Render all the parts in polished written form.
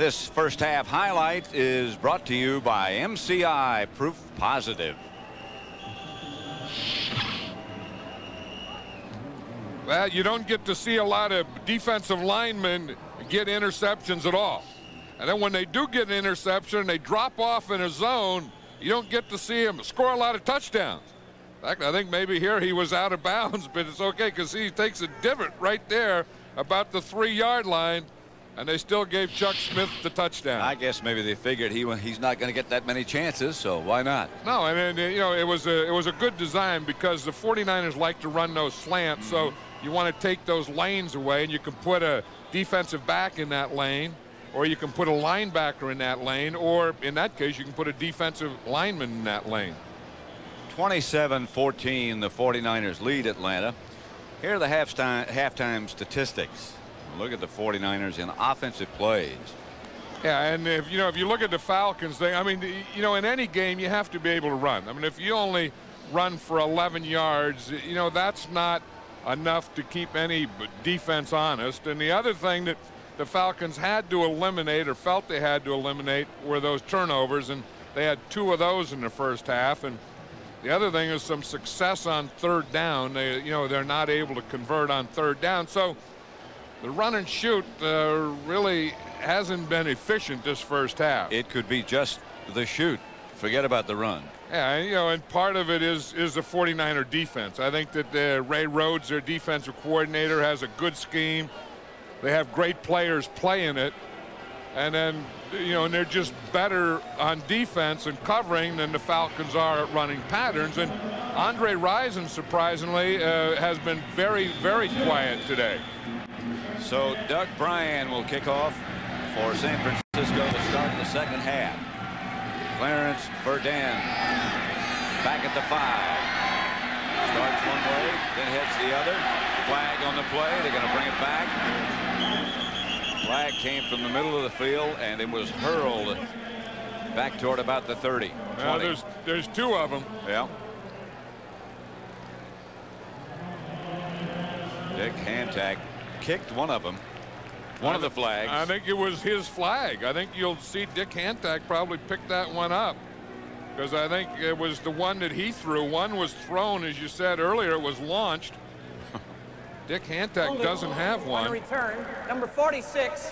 This first half highlight is brought to you by MCI Proof Positive. Well, you don't get to see a lot of defensive linemen get interceptions at all. And then when they do get an interception, they drop off in a zone, you don't get to see them score a lot of touchdowns. In fact, I think maybe here he was out of bounds, but it's okay because he takes a divot right there about the 3-yard line, and they still gave Chuck Smith the touchdown. I guess maybe they figured he's not going to get that many chances, so why not? No, and then, you know, it was a good design because the 49ers like to run those slants, so you want to take those lanes away, and you can put a defensive back in that lane, or you can put a linebacker in that lane, or in that case you can put a defensive lineman in that lane. 27-14, the 49ers lead Atlanta. Here are the halftime statistics. Look at the 49ers in offensive plays. Yeah, and if you look at the Falcons thing, I mean, you know, in any game you have to be able to run. I mean, if you only run for 11 yards, you know, that's not enough to keep any defense honest. And the other thing that the Falcons had to eliminate, or felt they had to eliminate, were those turnovers, and they had 2 of those in the first half. And the other thing is some success on third down. They're not able to convert on third down. So the run and shoot really hasn't been efficient this first half. It could be just the shoot. Forget about the run. Yeah, you know, and part of it is the 49er defense. I think that Ray Rhodes, their defensive coordinator, has a good scheme. They have great players playing it, and then, you know, and they're just better on defense and covering than the Falcons are at running patterns. And Andre Rison, surprisingly, has been very, very quiet today. So Doug Bryan will kick off for San Francisco to start the second half. Clarence Verdun back at the 5. Starts one way, then heads the other. Flag on the play. They're going to bring it back. Flag came from the middle of the field, and it was hurled back toward about the 30. Well, there's 2 of them. Yeah. Dick Hantak kicked one of them. One of the flags. I think it was his flag. I think you'll see Dick Hantak probably pick that one up, because I think it was the one that he threw. One was thrown, as you said earlier, it was launched. Dick Hantak doesn't have one. On return, number 46,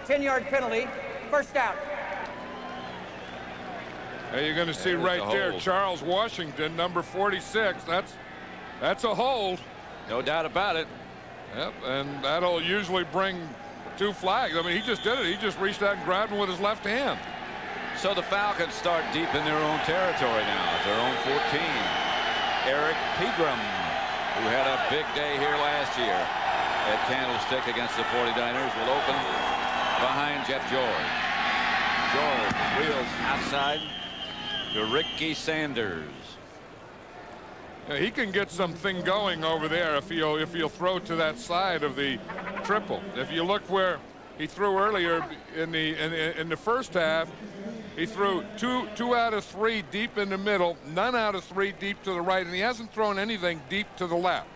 10-yard penalty, first out. Hey, you're going to see right there, Charles Washington, number 46. That's a hold. No doubt about it. Yep, and that'll usually bring 2 flags. I mean, he just did it. He just reached out and grabbed him with his left hand. So the Falcons start deep in their own territory now, at their own 14. Eric Pegram, who had a big day here last year at Candlestick against the 49ers, will open behind Jeff George. George wheels outside to Ricky Sanders. Yeah, he can get something going over there if he'll throw to that side of the triple. If you look where he threw earlier in the first half, he threw two out of 3 deep in the middle, none out of 3 deep to the right, and he hasn't thrown anything deep to the left.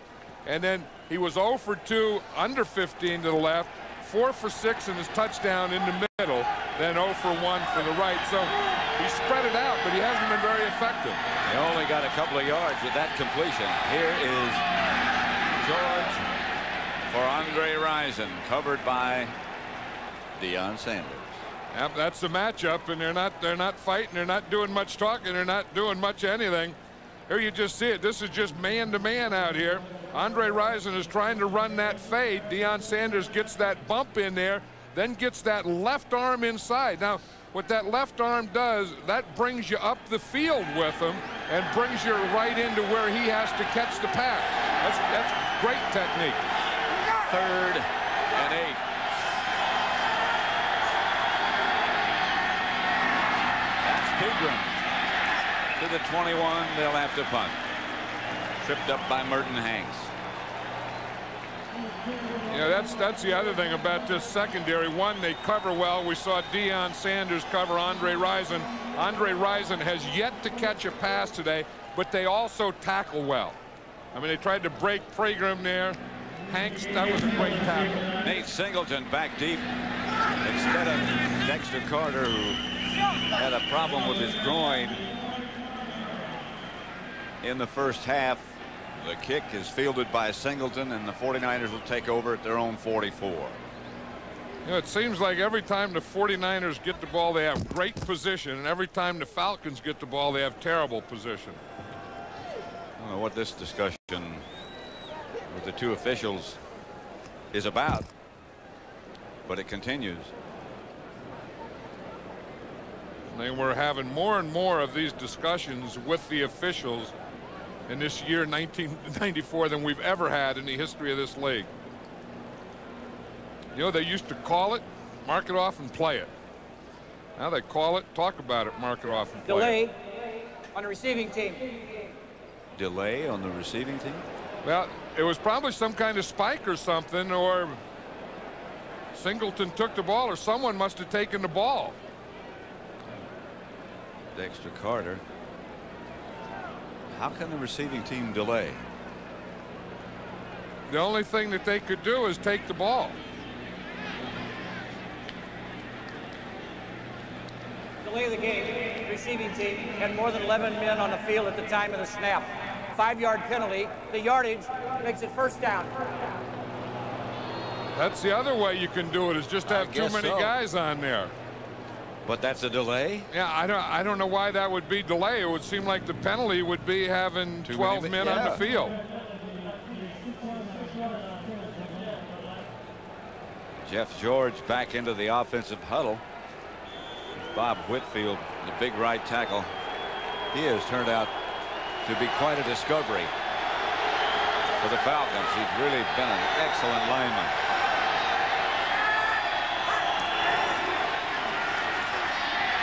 And then he was 0 for 2 under 15 to the left, 4 for 6 in his touchdown in the middle, then 0 for 1 for the right. So he spread it out, but he hasn't been very effective. He only got a couple of yards with that completion. Here is George for Andre Rison, covered by Deion Sanders. Yep, that's the matchup, and they're not fighting, they're not doing much talking, they're not doing much anything. Here you just see it. This is just man-to-man out here. Andre Rison is trying to run that fade. Deion Sanders gets that bump in there, then gets that left arm inside. Now, what that left arm does, that brings you up the field with him and brings you right into where he has to catch the pass. That's great technique. 3rd and 8. That's Pegram. To the 21, they'll have to punt. Tripped up by Merton Hanks. Yeah, that's the other thing about this secondary. One, they cover well. We saw Deion Sanders cover Andre Rison. Andre Rison has yet to catch a pass today, but they also tackle well. I mean, they tried to break Pegram there. Hanks, that was a great tackle. Nate Singleton back deep instead of Dex Dexter Carter, who had a problem with his groin in the first half. The kick is fielded by Singleton, and the 49ers will take over at their own 44. You know, it seems like every time the 49ers get the ball, they have great position, and every time the Falcons get the ball, they have terrible position. I don't know what this discussion with the two officials is about, but it continues. And we're having more and more of these discussions with the officials in this year 1994 than we've ever had in the history of this league. You know, they used to call it, mark it off, and play it. Now they call it, talk about it, mark it off, and play it. Delay on the receiving team. Delay on the receiving team? Well, it was probably some kind of spike or something, or Singleton took the ball, or someone must have taken the ball. Dexter Carter. How can the receiving team delay? The only thing that they could do is take the ball. Delay the game. Receiving team had more than 11 men on the field at the time of the snap. 5-yard penalty. The yardage makes it first down. That's the other way you can do it, is just have too many guys on there. But that's a delay? Yeah, I don't know why that would be delay. It would seem like the penalty would be having 12 men on the field. Jeff George back into the offensive huddle. Bob Whitfield, the big right tackle. He has turned out to be quite a discovery for the Falcons. He's really been an excellent lineman.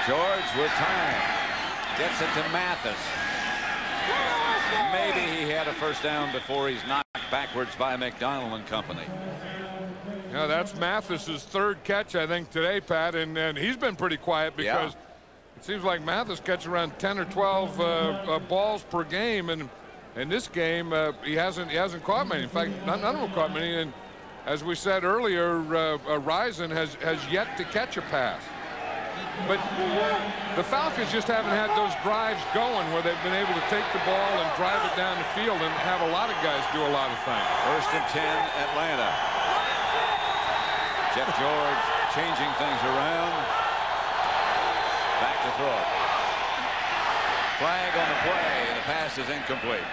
George with time gets it to Mathis. Maybe he had a first down before he's knocked backwards by McDonald and company. Yeah, that's Mathis's third catch, I think, today, Pat, and he's been pretty quiet because it seems like Mathis catches around 10 or 12 balls per game, and in this game he hasn't caught many. In fact, none of them caught many. And as we said earlier, Rison has yet to catch a pass. But the Falcons just haven't had those drives going where they've been able to take the ball and drive it down the field and have a lot of guys do a lot of things. 1st and 10, Atlanta. Jeff George changing things around. Back to throw. Flag on the play, and the pass is incomplete.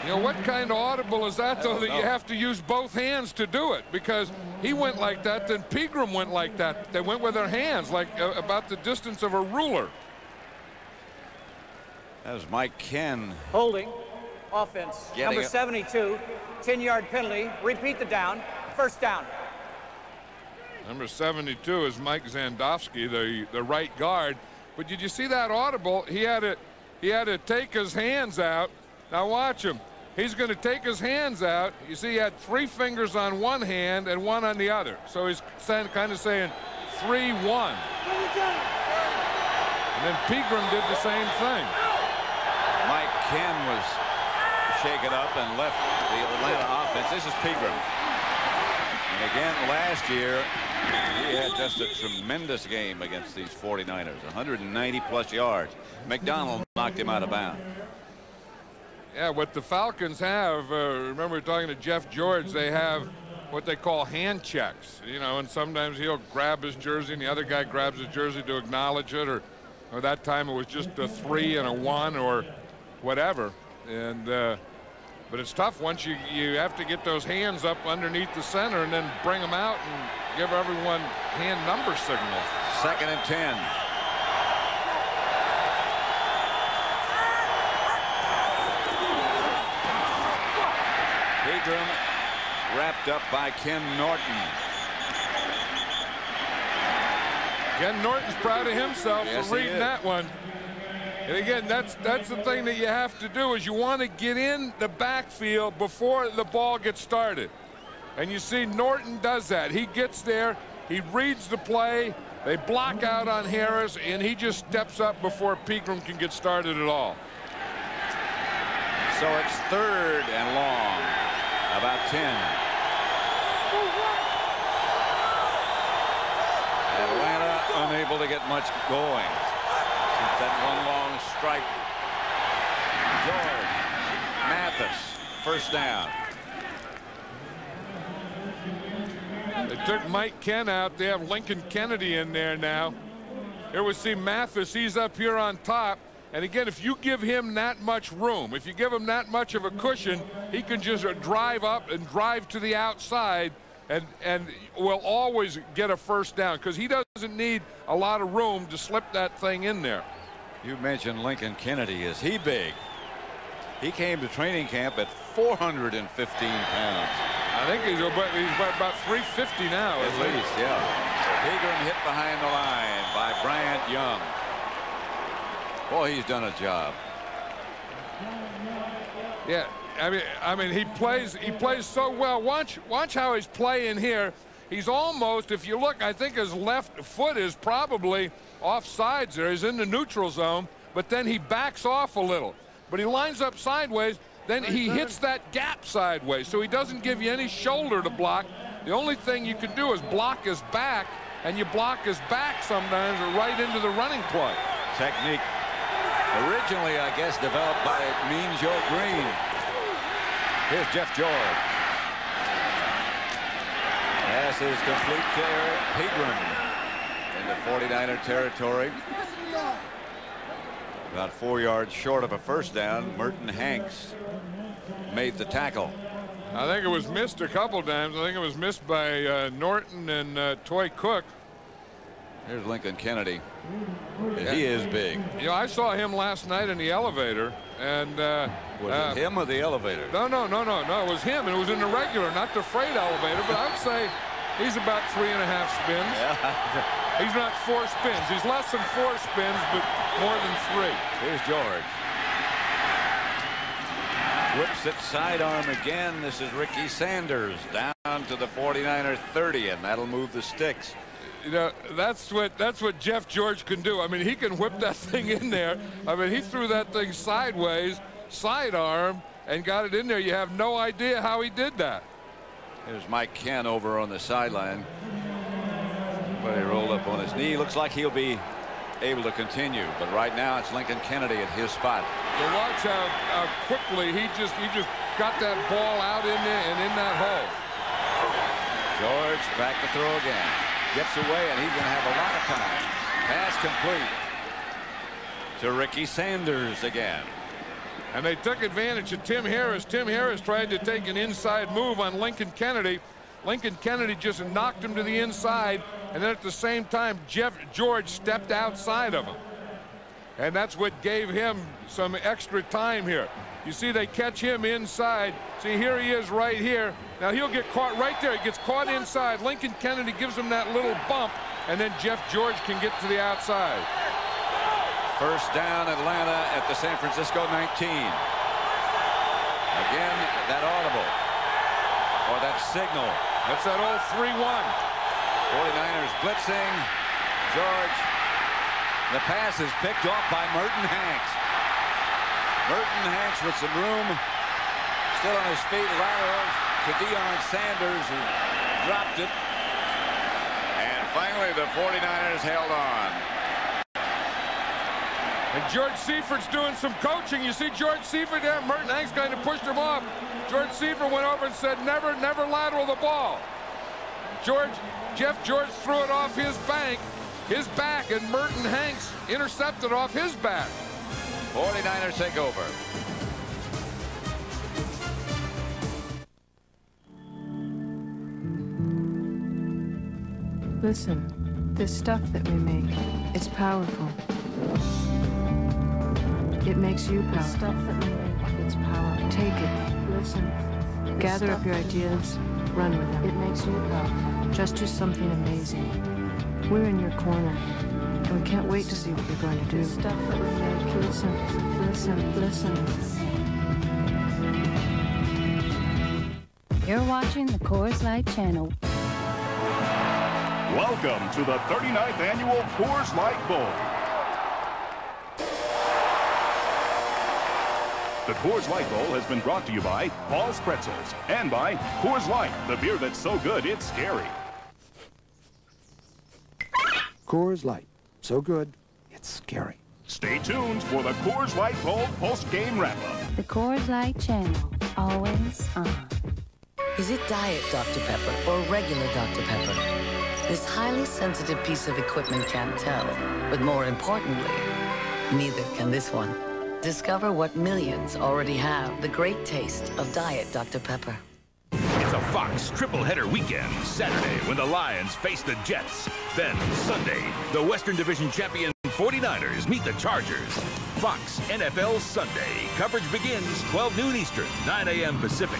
You know, what kind of audible is that, though, that you have to use both hands to do it? Because he went like that, then Pegram went like that. They went with their hands, like about the distance of a ruler. That was Mike Ken. Holding. Offense. Number 72. 10-yard penalty. Repeat the down. First down. Number 72 is Mike Zandowski, the right guard. But did you see that audible? He had to take his hands out. Now watch him. He's going to take his hands out. You see, he had 3 fingers on one hand and 1 on the other. So he's kind of saying 3-1. And then Pegram did the same thing. Mike Ken was shaken up and left the Atlanta offense. This is Pegram. And again, last year, he had just a tremendous game against these 49ers. 190-plus yards. McDonald knocked him out of bounds. Yeah, what the Falcons have, remember we were talking to Jeff George, they have what they call hand checks, you know, and sometimes he'll grab his jersey and the other guy grabs his jersey to acknowledge it, or that time it was just a 3 and a 1 or whatever. And but it's tough once you have to get those hands up underneath the center and then bring them out and give everyone hand number signals. 2nd and 10. Pegram wrapped up by Ken Norton. Ken Norton's proud of himself for reading that one. And again, that's the thing that you have to do, is you want to get in the backfield before the ball gets started. And you see Norton does that. He gets there, he reads the play, they block out on Harris, and he just steps up before Pegram can get started at all. So it's 3rd and long. About 10. Atlanta unable able to get much going since that one long strike. George Mathis, first down. They took Mike Kent out. They have Lincoln Kennedy in there now. Here we see Mathis. He's up here on top. And again, if you give him that much room, if you give him that much of a cushion, he can just drive up and drive to the outside and will always get a first down because he doesn't need a lot of room to slip that thing in there. You mentioned Lincoln Kennedy. Is he big? He came to training camp at 415 pounds. I think he's about 350 now. At least, yeah. Pegram hit behind the line by Bryant Young. Boy, he's done a job. Yeah, I mean, he plays so well. Watch how he's playing here. He's almost, if you look, I think his left foot is probably offsides there. He's in the neutral zone, but then he backs off a little. But he lines up sideways, then he hits that gap sideways, so he doesn't give you any shoulder to block. The only thing you can do is block his back, and you block his back sometimes right into the running play. Technique originally, I guess, developed by Mean Joe Green. Here's Jeff George. Pass is complete to Eric Pegram into 49er territory. About 4 yards short of a first down. Merton Hanks made the tackle. I think it was missed a couple times. I think it was missed by Norton and Toy Cook. Here's Lincoln Kennedy. Yeah. He is big. You know, I saw him last night in the elevator, and was it him or the elevator? No, it was him, and it was in the regular, not the freight elevator. But I would say he's about 3.5 spins. Yeah. He's not 4 spins. He's less than 4 spins, but more than 3. Here's George. Whips it sidearm again. This is Ricky Sanders down to the 49er 30, and that'll move the sticks. You know, that's what Jeff George can do. I mean, he can whip that thing in there. I mean, he threw that thing sideways, sidearm, and got it in there. You have no idea how he did that. There's Mike Kent over on the sideline. But he rolled up on his knee. Looks like he'll be able to continue. But right now it's Lincoln Kennedy at his spot. You watch how quickly he just got that ball out in there and in that hole. George back to throw again. Gets away, and he's going to have a lot of time. Pass complete to Ricky Sanders again. And they took advantage of Tim Harris. Tim Harris tried to take an inside move on Lincoln Kennedy. Lincoln Kennedy just knocked him to the inside, and then at the same time, Jeff George stepped outside of him. And that's what gave him some extra time here. You see, they catch him inside. See, here he is right here. Now he'll get caught right there. He gets caught inside. Lincoln Kennedy gives him that little bump, and then Jeff George can get to the outside. First down, Atlanta at the San Francisco 19. Again, that audible, or that signal. That's that old 3-1. 49ers blitzing. George. The pass is picked off by Merton Hanks. Merton Hanks with some room. Still on his feet. Laterals to Deion Sanders, who dropped it. And finally, the 49ers held on. And George Seifert's doing some coaching. You see George Seifert there. Merton Hanks kind of pushed him off. George Seifert went over and said, never lateral the ball. Jeff George threw it off his back, and Merton Hanks intercepted off his back. 49ers take over. Listen, this stuff that we make, it's powerful. It makes you powerful. The stuff that we make, it's powerful. Take it. Listen. Gather up your ideas, run with them. It makes you powerful. Just do something amazing. We're in your corner, and we can't wait to see what you're going to do. The stuff that we make, listen. You're watching the Coors Light channel. Welcome to the 39th annual Coors Light Bowl. The Coors Light Bowl has been brought to you by Paul's Pretzels and by Coors Light, the beer that's so good it's scary. Coors Light, So good, it's scary. Stay tuned for the Coors Light Bold post-game wrap-up. The Coors Light Channel, always on. Is it Diet Dr. Pepper or regular Dr. Pepper? This highly sensitive piece of equipment can't tell. But more importantly, neither can this one. Discover what millions already have, the great taste of Diet Dr. Pepper. It's a Fox triple-header weekend. Saturday, when the Lions face the Jets. Then, Sunday, the Western Division champion 49ers meet the Chargers. Fox NFL Sunday. Coverage begins 12 noon Eastern, 9 a.m. Pacific.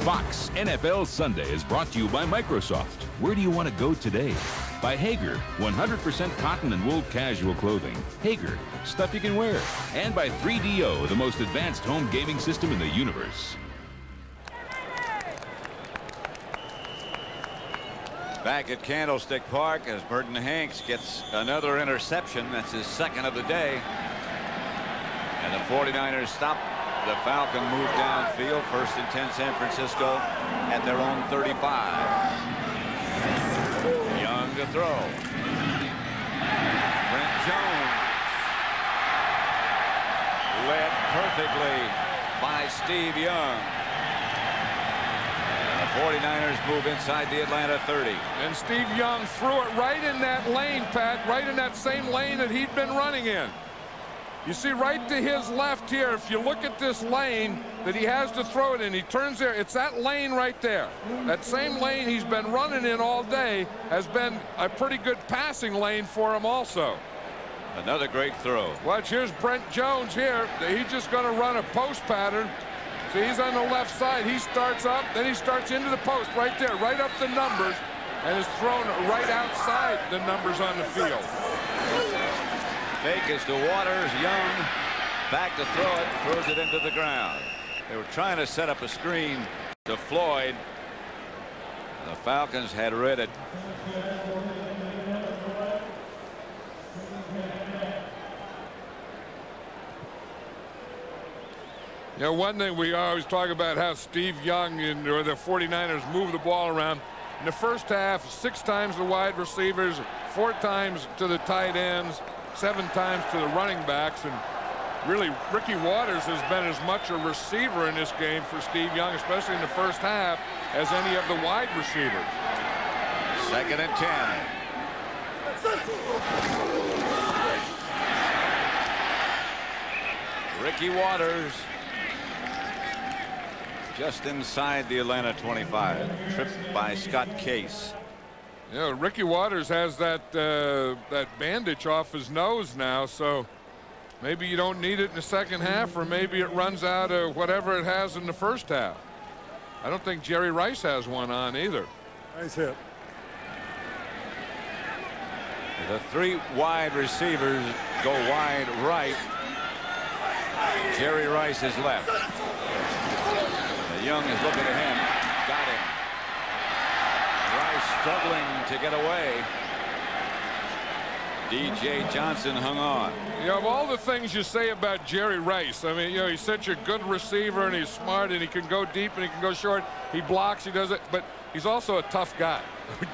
Fox NFL Sunday is brought to you by Microsoft. Where do you want to go today? By Hager, 100% cotton and wool casual clothing. Hager, stuff you can wear. And by 3DO, the most advanced home gaming system in the universe. Back at Candlestick Park as Burton Hanks gets another interception. That's his second of the day. And the 49ers stop the Falcon move downfield. 1st and 10 San Francisco at their own 35. Young to throw. Brent Jones led perfectly by Steve Young. 49ers move inside the Atlanta 30. And Steve Young threw it right in that lane, Pat, right in that same lane that he'd been running in. You see right to his left here, if you look at this lane that he has to throw it in, he turns there, it's that lane right there. That same lane he's been running in all day has been a pretty good passing lane for him also. Another great throw. Watch, here's Brent Jones here. He's just going to run a post pattern. See, he's on the left side. He starts up, then he starts into the post right there, right up the numbers, and is thrown right outside the numbers on the field. Fake is to Waters. Young back to throw it, throws it into the ground. They were trying to set up a screen to Floyd. The Falcons had read it. You know, one thing we always talk about how Steve Young or the 49ers move the ball around. In the first half, 6 times the wide receivers, 4 times to the tight ends, 7 times to the running backs. And really, Ricky Waters has been as much a receiver in this game for Steve Young, especially in the first half, as any of the wide receivers. 2nd and 10. Ricky Waters just inside the Atlanta 25. Tripped by Scott Case. You know, Ricky Waters has that that bandage off his nose now, so maybe you don't need it in the second half, or maybe it runs out of whatever it has in the first half. I don't think Jerry Rice has one on either. Nice hit. The 3 wide receivers go wide right. Jerry Rice is left. Young is looking at him. Got him. Rice struggling to get away. DJ Johnson hung on. You know, of all the things you say about Jerry Rice, I mean, you know, he's such a good receiver and he's smart and he can go deep and he can go short. He blocks, he does it, but he's also a tough guy.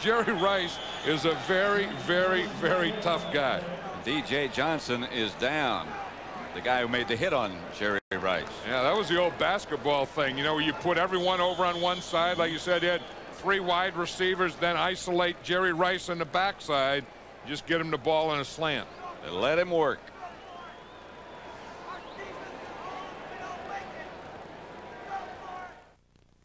Jerry Rice is a very, very, very tough guy. DJ Johnson is down. The guy who made the hit on Jerry Rice. Yeah, that was the old basketball thing, you know, where you put everyone over on one side. Like you said, you had 3 wide receivers, then isolate Jerry Rice on the backside. Just get him the ball in a slant. They let him work.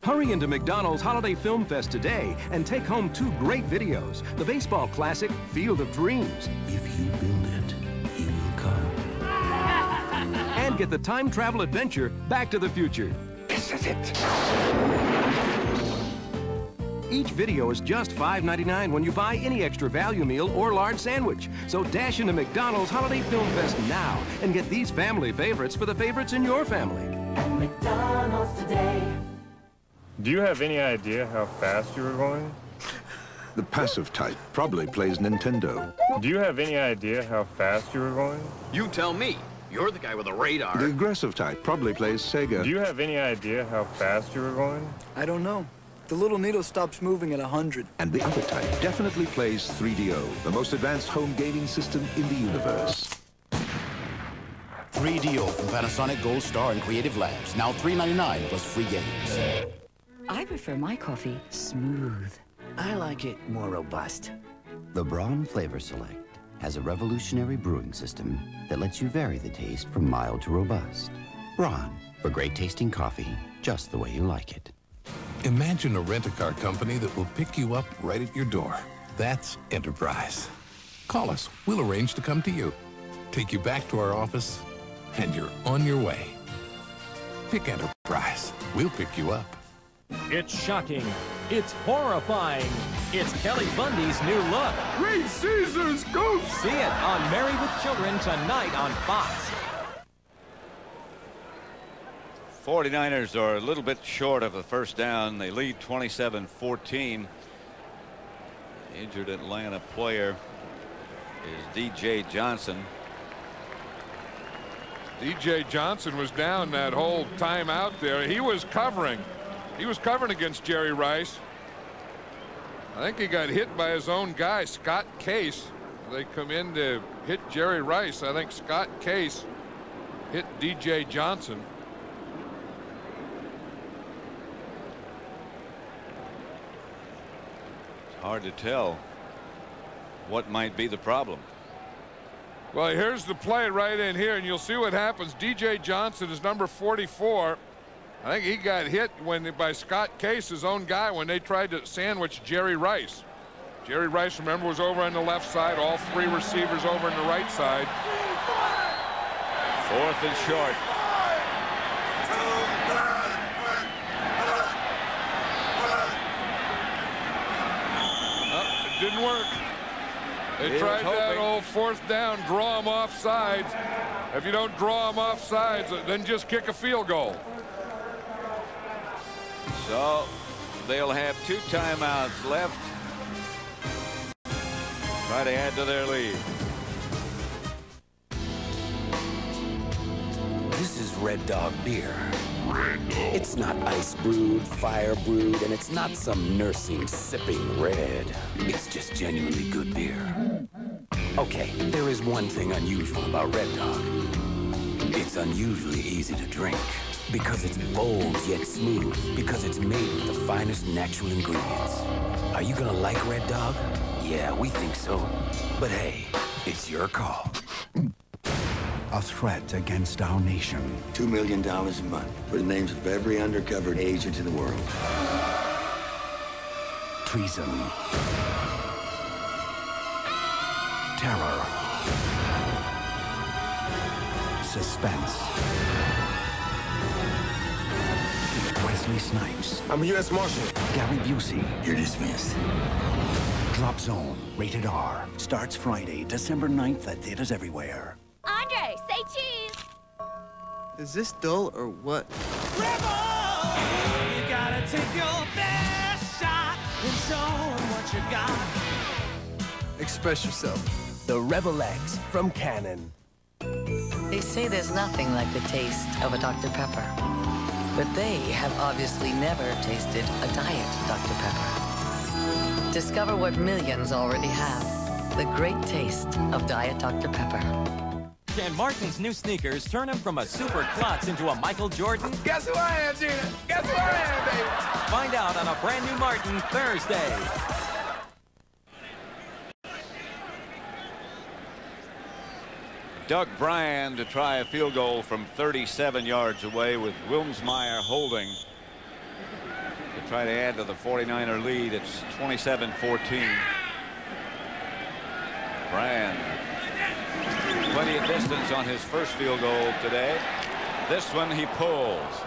Hurry into McDonald's Holiday Film Fest today and take home 2 great videos. The baseball classic, Field of Dreams. If you build it, he will come. And get the time travel adventure, Back to the Future. This is it. Each video is just $5.99 when you buy any extra value meal or large sandwich. So dash into McDonald's Holiday Film Fest now and get these family favorites for the favorites in your family. At McDonald's today. Do you have any idea how fast you were going? The passive type probably plays Nintendo. Do you have any idea how fast you were going? You tell me. You're the guy with a radar. The aggressive type probably plays Sega. Do you have any idea how fast you were going? I don't know. The little needle stops moving at 100. And the other type definitely plays 3DO, the most advanced home gaming system in the universe. 3DO from Panasonic Gold Star and Creative Labs. Now $3.99 plus free games. I prefer my coffee smooth. I like it more robust. The Braun Flavor Select has a revolutionary brewing system that lets you vary the taste from mild to robust. Braun, for great tasting coffee, just the way you like it. Imagine a rent-a-car company that will pick you up right at your door. That's Enterprise. Call us. We'll arrange to come to you, take you back to our office, and you're on your way. Pick Enterprise. We'll pick you up. It's shocking. It's horrifying. It's Kelly Bundy's new look. Great Caesar's Ghost! See it on Married with Children tonight on Fox. 49ers are a little bit short of a first down. They lead 27-14. Injured Atlanta player is DJ Johnson. DJ Johnson was down that whole time out there. He was covering. He was covering against Jerry Rice. I think he got hit by his own guy, Scott Case. They come in to hit Jerry Rice. I think Scott Case hit DJ Johnson. It's hard to tell what might be the problem. Well, here's the play right in here, and you'll see what happens. DJ Johnson is number 44. I think he got hit by Scott Case, his own guy, when they tried to sandwich Jerry Rice. Jerry Rice, remember, was over on the left side. All three receivers over on the right side. 4th and short. Oh, it didn't work. They tried that old 4th down, draw them off sides. If you don't draw them off sides, then just kick a field goal. So they'll have 2 timeouts left. Try to add to their lead. This is Red Dog beer. It's not ice brewed, fire brewed, and it's not some nursing sipping red. It's just genuinely good beer. Okay, there is one thing unusual about Red Dog. It's unusually easy to drink. Because it's bold yet smooth. Because it's made with the finest natural ingredients. Are you gonna like Red Dog? Yeah, we think so. But hey, it's your call. A threat against our nation. $2 million a month for the names of every undercover agent in the world. Treason. Terror. Suspense. Wesley Snipes. I'm a U.S. Marshal. Gary Busey. You're dismissed. Drop Zone. Rated R. Starts Friday, December 9th at theaters everywhere. Andre, say cheese. Is this dull or what? Rebel! You gotta take your best shot and show 'em what you got. Express yourself. The Rebel X from Canon. They say there's nothing like the taste of a Dr. Pepper. But they have obviously never tasted a Diet Dr. Pepper. Discover what millions already have. The great taste of Diet Dr. Pepper. Can Martin's new sneakers turn him from a super klutz into a Michael Jordan? Guess who I am, Gina? Guess who I am, baby? Find out on a brand new Martin Thursday. Doug Bryan to try a field goal from 37 yards away with Wilmsmeyer holding to try to add to the 49er lead. It's 27-14. Bryan, plenty of distance on his first field goal today. This one he pulls.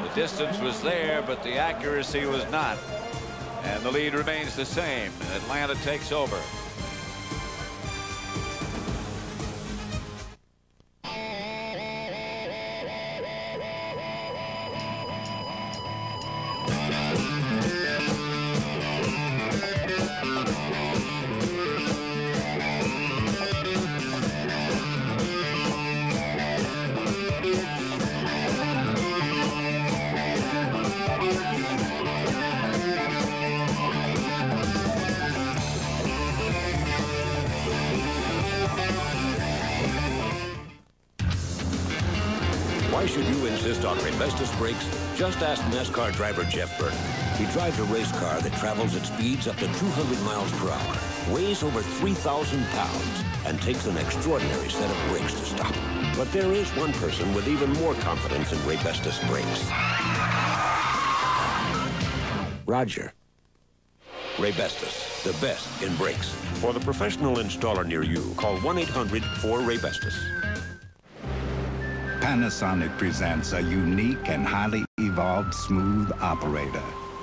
The distance was there, but the accuracy was not. And the lead remains the same. Atlanta takes over. Why should you insist on Raybestos brakes? Just ask NASCAR driver Jeff Burton. He drives a race car that travels at speeds up to 200 miles per hour, weighs over 3,000 pounds, and takes an extraordinary set of brakes to stop. But there is one person with even more confidence in Raybestos brakes. Roger. Raybestos, the best in brakes. For the professional installer near you, call 1-800-4-Raybestos. Panasonic presents a unique and highly evolved smooth operator.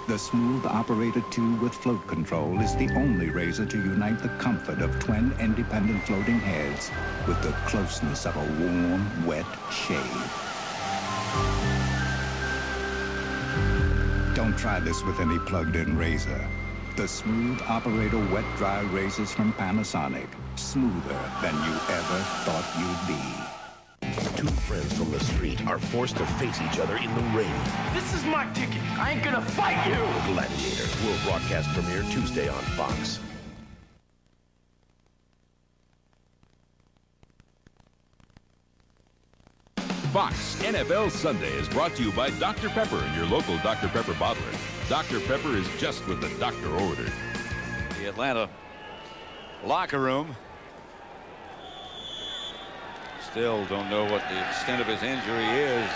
The Smooth Operator 2 with float control is the only razor to unite the comfort of twin independent floating heads with the closeness of a warm, wet shave. Don't try this with any plugged-in razor. The Smooth Operator wet dry razors from Panasonic. Smoother than you ever thought you'd be. Two friends from the street are forced to face each other in the ring. This is my ticket. I ain't gonna fight you. Gladiator will broadcast premiere Tuesday on Fox. Fox NFL Sunday is brought to you by Dr. Pepper and your local Dr. Pepper bottler. Dr. Pepper is just what the doctor ordered. The Atlanta locker room. Still don't know what the extent of his injury is.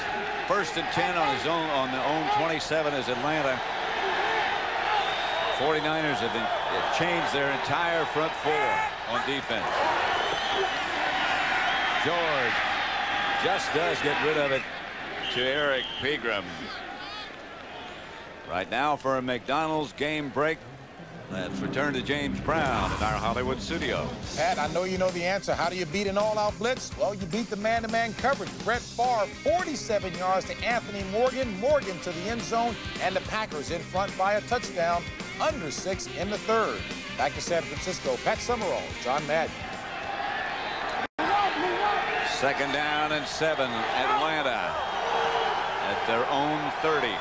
1st and 10 on his own, on their own 27 is Atlanta. 49ers have changed their entire front four on defense. George just does get rid of it to Eric Pegram. Right now for a McDonald's game break. Let's return to James Brown in our Hollywood studio. Pat, I know you know the answer. How do you beat an all-out blitz? Well, you beat the man-to-man coverage. Brett Favre, 47 yards to Anthony Morgan. Morgan to the end zone, and the Packers in front by a touchdown. Under 6 in the 3rd. Back to San Francisco. Pat Summerall, John Madden. 2nd down and 7. Atlanta at their own 30.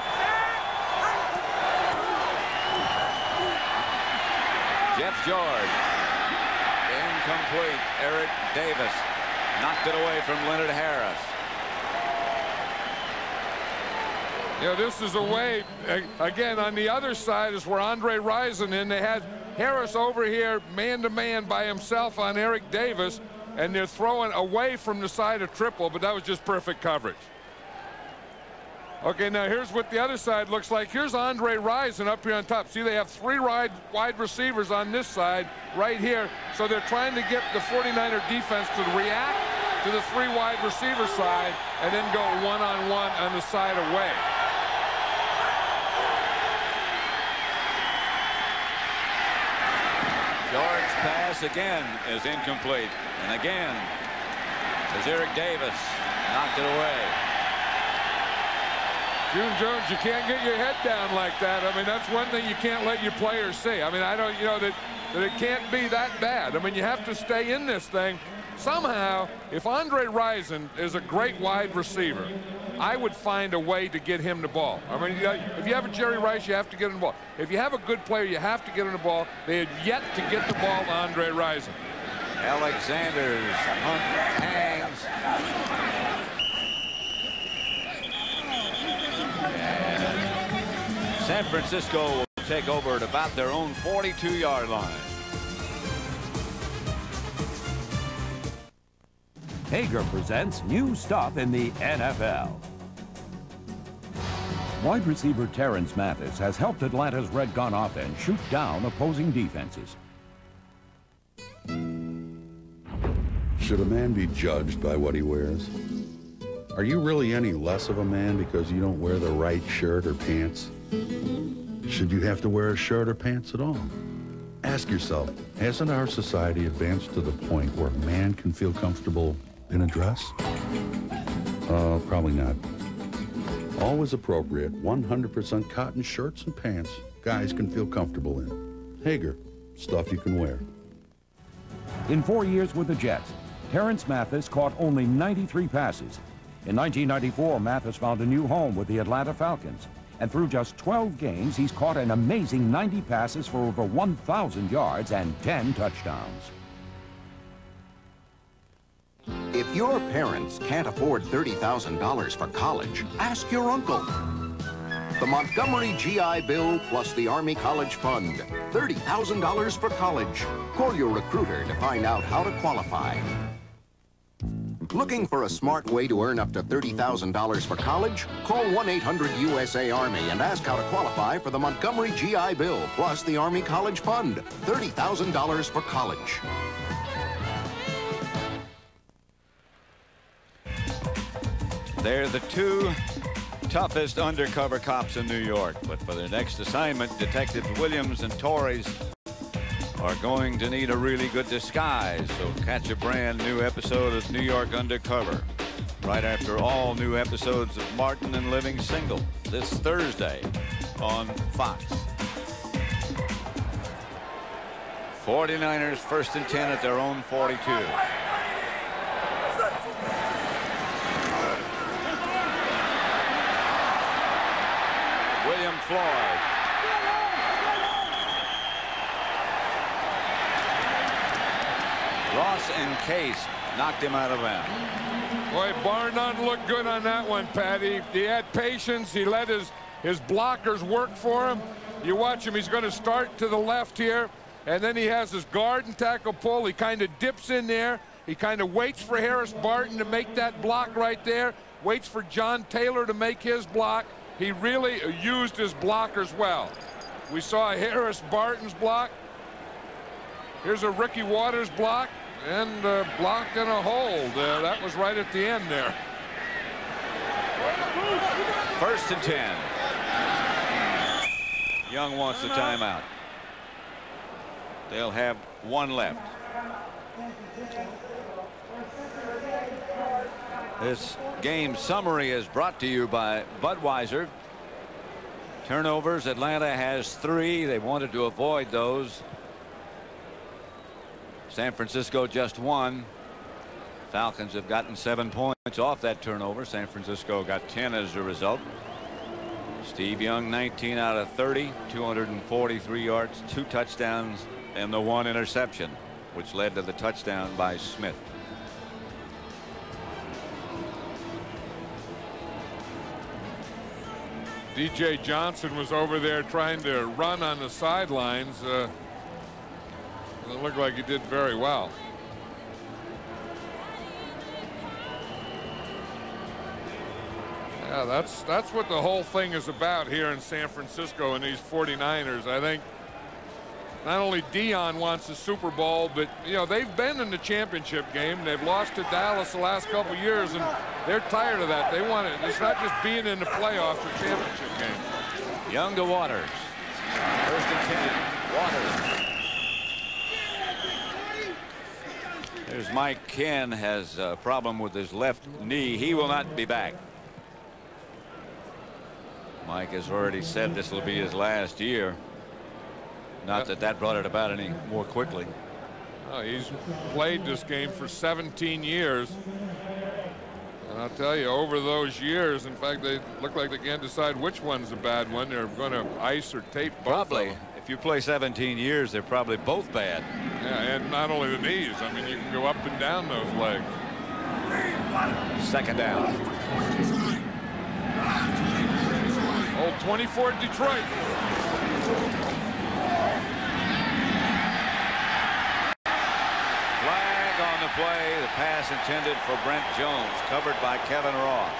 Jeff George. Incomplete. Eric Davis knocked it away from Leonard Harris. Yeah, this is a way, again, on the other side is where Andre Rison in. They had Harris over here man-to-man by himself on Eric Davis, and they're throwing away from the side of triple, but that was just perfect coverage. Okay, now here's what the other side looks like. Here's Andre Rison up here on top. See, they have 3 wide receivers on this side right here. So they're trying to get the 49er defense to react to the 3 wide receiver side and then go one-on-one on the side away. George's pass again is incomplete. And again, as Eric Davis knocked it away. June Jones, you can't get your head down like that. I mean, that's one thing you can't let your players see. I mean, I don't, you know, that it can't be that bad. I mean, you have to stay in this thing. Somehow, if Andre Rison is a great wide receiver, I would find a way to get him the ball. I mean, if you have a Jerry Rice, you have to get him the ball. If you have a good player, you have to get him the ball. They had yet to get the ball to Andre Rison. Alexander's hunt hangs. San Francisco will take over at about their own 42-yard line. Hager presents new stuff in the NFL. Wide receiver Terrence Mathis has helped Atlanta's red gun offense shoot down opposing defenses. Should a man be judged by what he wears? Are you really any less of a man because you don't wear the right shirt or pants? Should you have to wear a shirt or pants at all? Ask yourself, hasn't our society advanced to the point where a man can feel comfortable in a dress? Probably not. Always appropriate, 100% cotton shirts and pants guys can feel comfortable in. Hager, stuff you can wear. In 4 years with the Jets, Terrence Mathis caught only 93 passes. In 1994, Mathis found a new home with the Atlanta Falcons. And through just 12 games, he's caught an amazing 90 passes for over 1,000 yards and 10 touchdowns. If If your parents can't afford $30,000 for college, ask your uncle. The Montgomery GI Bill plus the Army College Fund. $30,000 for college. Call your recruiter to find out how to qualify. Looking for a smart way to earn up to $30,000 for college? Call 1-800-USA-ARMY and ask how to qualify for the Montgomery GI Bill plus the Army College Fund. $30,000 for college. They're the two toughest undercover cops in New York, but for their next assignment, Detectives Williams and Torres are going to need a really good disguise. So catch a brand new episode of New York Undercover right after all new episodes of Martin and Living Single this Thursday on Fox. 49ers 1st and 10 at their own 42. William Floyd. Ross and Case knocked him out of bounds. Boy, bar none looked good on that one, Patty. He had patience. He let his blockers work for him. You watch him. He's going to start to the left here, and then he has his guard and tackle pull. He kind of dips in there. He kind of waits for Harris Barton to make that block right there. Waits for John Taylor to make his block. He really used his blockers well. We saw Harris Barton's block. Here's a Ricky Waters block, and a block and a hold. That was right at the end there. 1st and 10. Young wants the timeout. They'll have one left. This game summary is brought to you by Budweiser. Turnovers, Atlanta has 3. They wanted to avoid those. San Francisco just 1. Falcons have gotten 7 points off that turnover. San Francisco got 10 as a result. Steve Young 19 out of 30, 243 yards, 2 touchdowns, and the 1 interception, which led to the touchdown by Smith. DJ Johnson was over there trying to run on the sidelines. It looked like he did very well. Yeah, that's what the whole thing is about here in San Francisco and these 49ers. I think not only Deion wants the Super Bowl, but you know they've been in the championship game. They've lost to Dallas the last couple years, and they're tired of that. They want it. It's not just being in the playoffs or championship game. Young to Waters. 1st and 10. Waters. There's Mike Ken, has a problem with his left knee. He will not be back. Mike has already said this will be his last year. Not that that brought it about any more quickly. Oh, he's played this game for 17 years. And I'll tell you, over those years, in fact, they look like they can't decide which one's a bad one. They're going to ice or tape both. Probably. If you play 17 years, they're probably both bad. Yeah, and not only the knees. I mean, you can go up and down those legs. 2nd down. Old 24 Detroit. Flag on the play. The pass intended for Brent Jones, covered by Kevin Ross.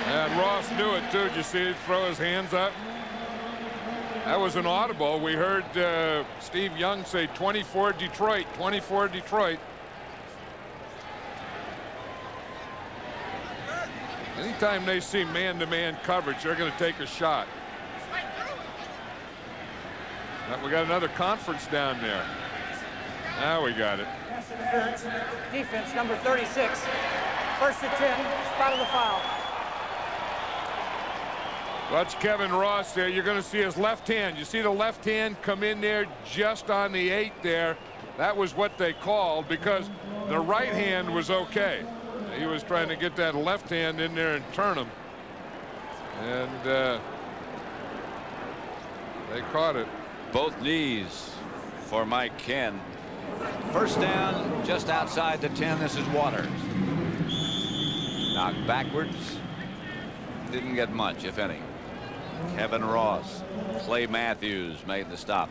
And Ross knew it too. Did you see it throw his hands up? That was an audible. We heard Steve Young say 24 Detroit, 24 Detroit. Anytime they see man-to-man coverage, they're going to take a shot. We got another conference down there. Now we got it. Defense number 36. 1st and 10. Spot of the foul. Watch Kevin Ross there. You're going to see his left hand. You see the left hand come in there just on the 8 there. That was what they called because the right hand was okay. He was trying to get that left hand in there and turn him. And they caught it. Both knees for Mike Ken. First down, just outside the 10. This is Waters. Knocked backwards. Didn't get much, if any. Kevin Ross. Clay Matthews made the stop.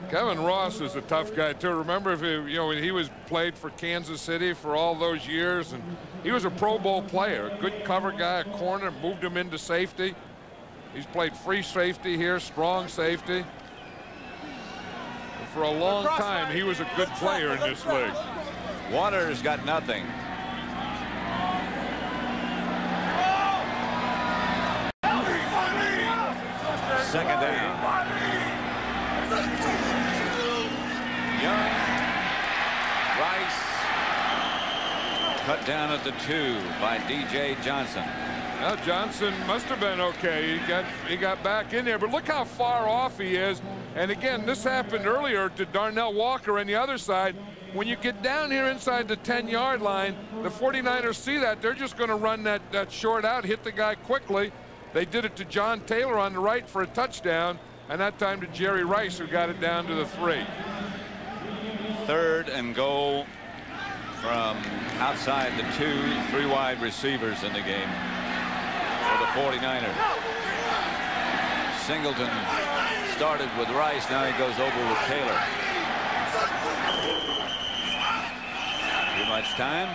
Kevin Ross is a tough guy too. Remember, if when he was played for Kansas City for all those years, and he was a Pro Bowl player, a good cover guy, a corner, moved him into safety. He's played free safety here, strong safety. And for a long time, he was a good player in this league. Waters got nothing. Second down. Young, Rice, cut down at the 2 by DJ Johnson. Well, Johnson must have been okay. He got back in there, but look how far off he is. And again, this happened earlier to Darnell Walker on the other side. When you get down here inside the 10-yard line, the 49ers see that. They're just going to run that short out, hit the guy quickly. They did it to John Taylor on the right for a touchdown, and that time to Jerry Rice, who got it down to the 3. Third and goal from outside the 2. 3 wide receivers in the game for the 49ers. Singleton started with Rice. Now he goes over with Taylor. Too much time.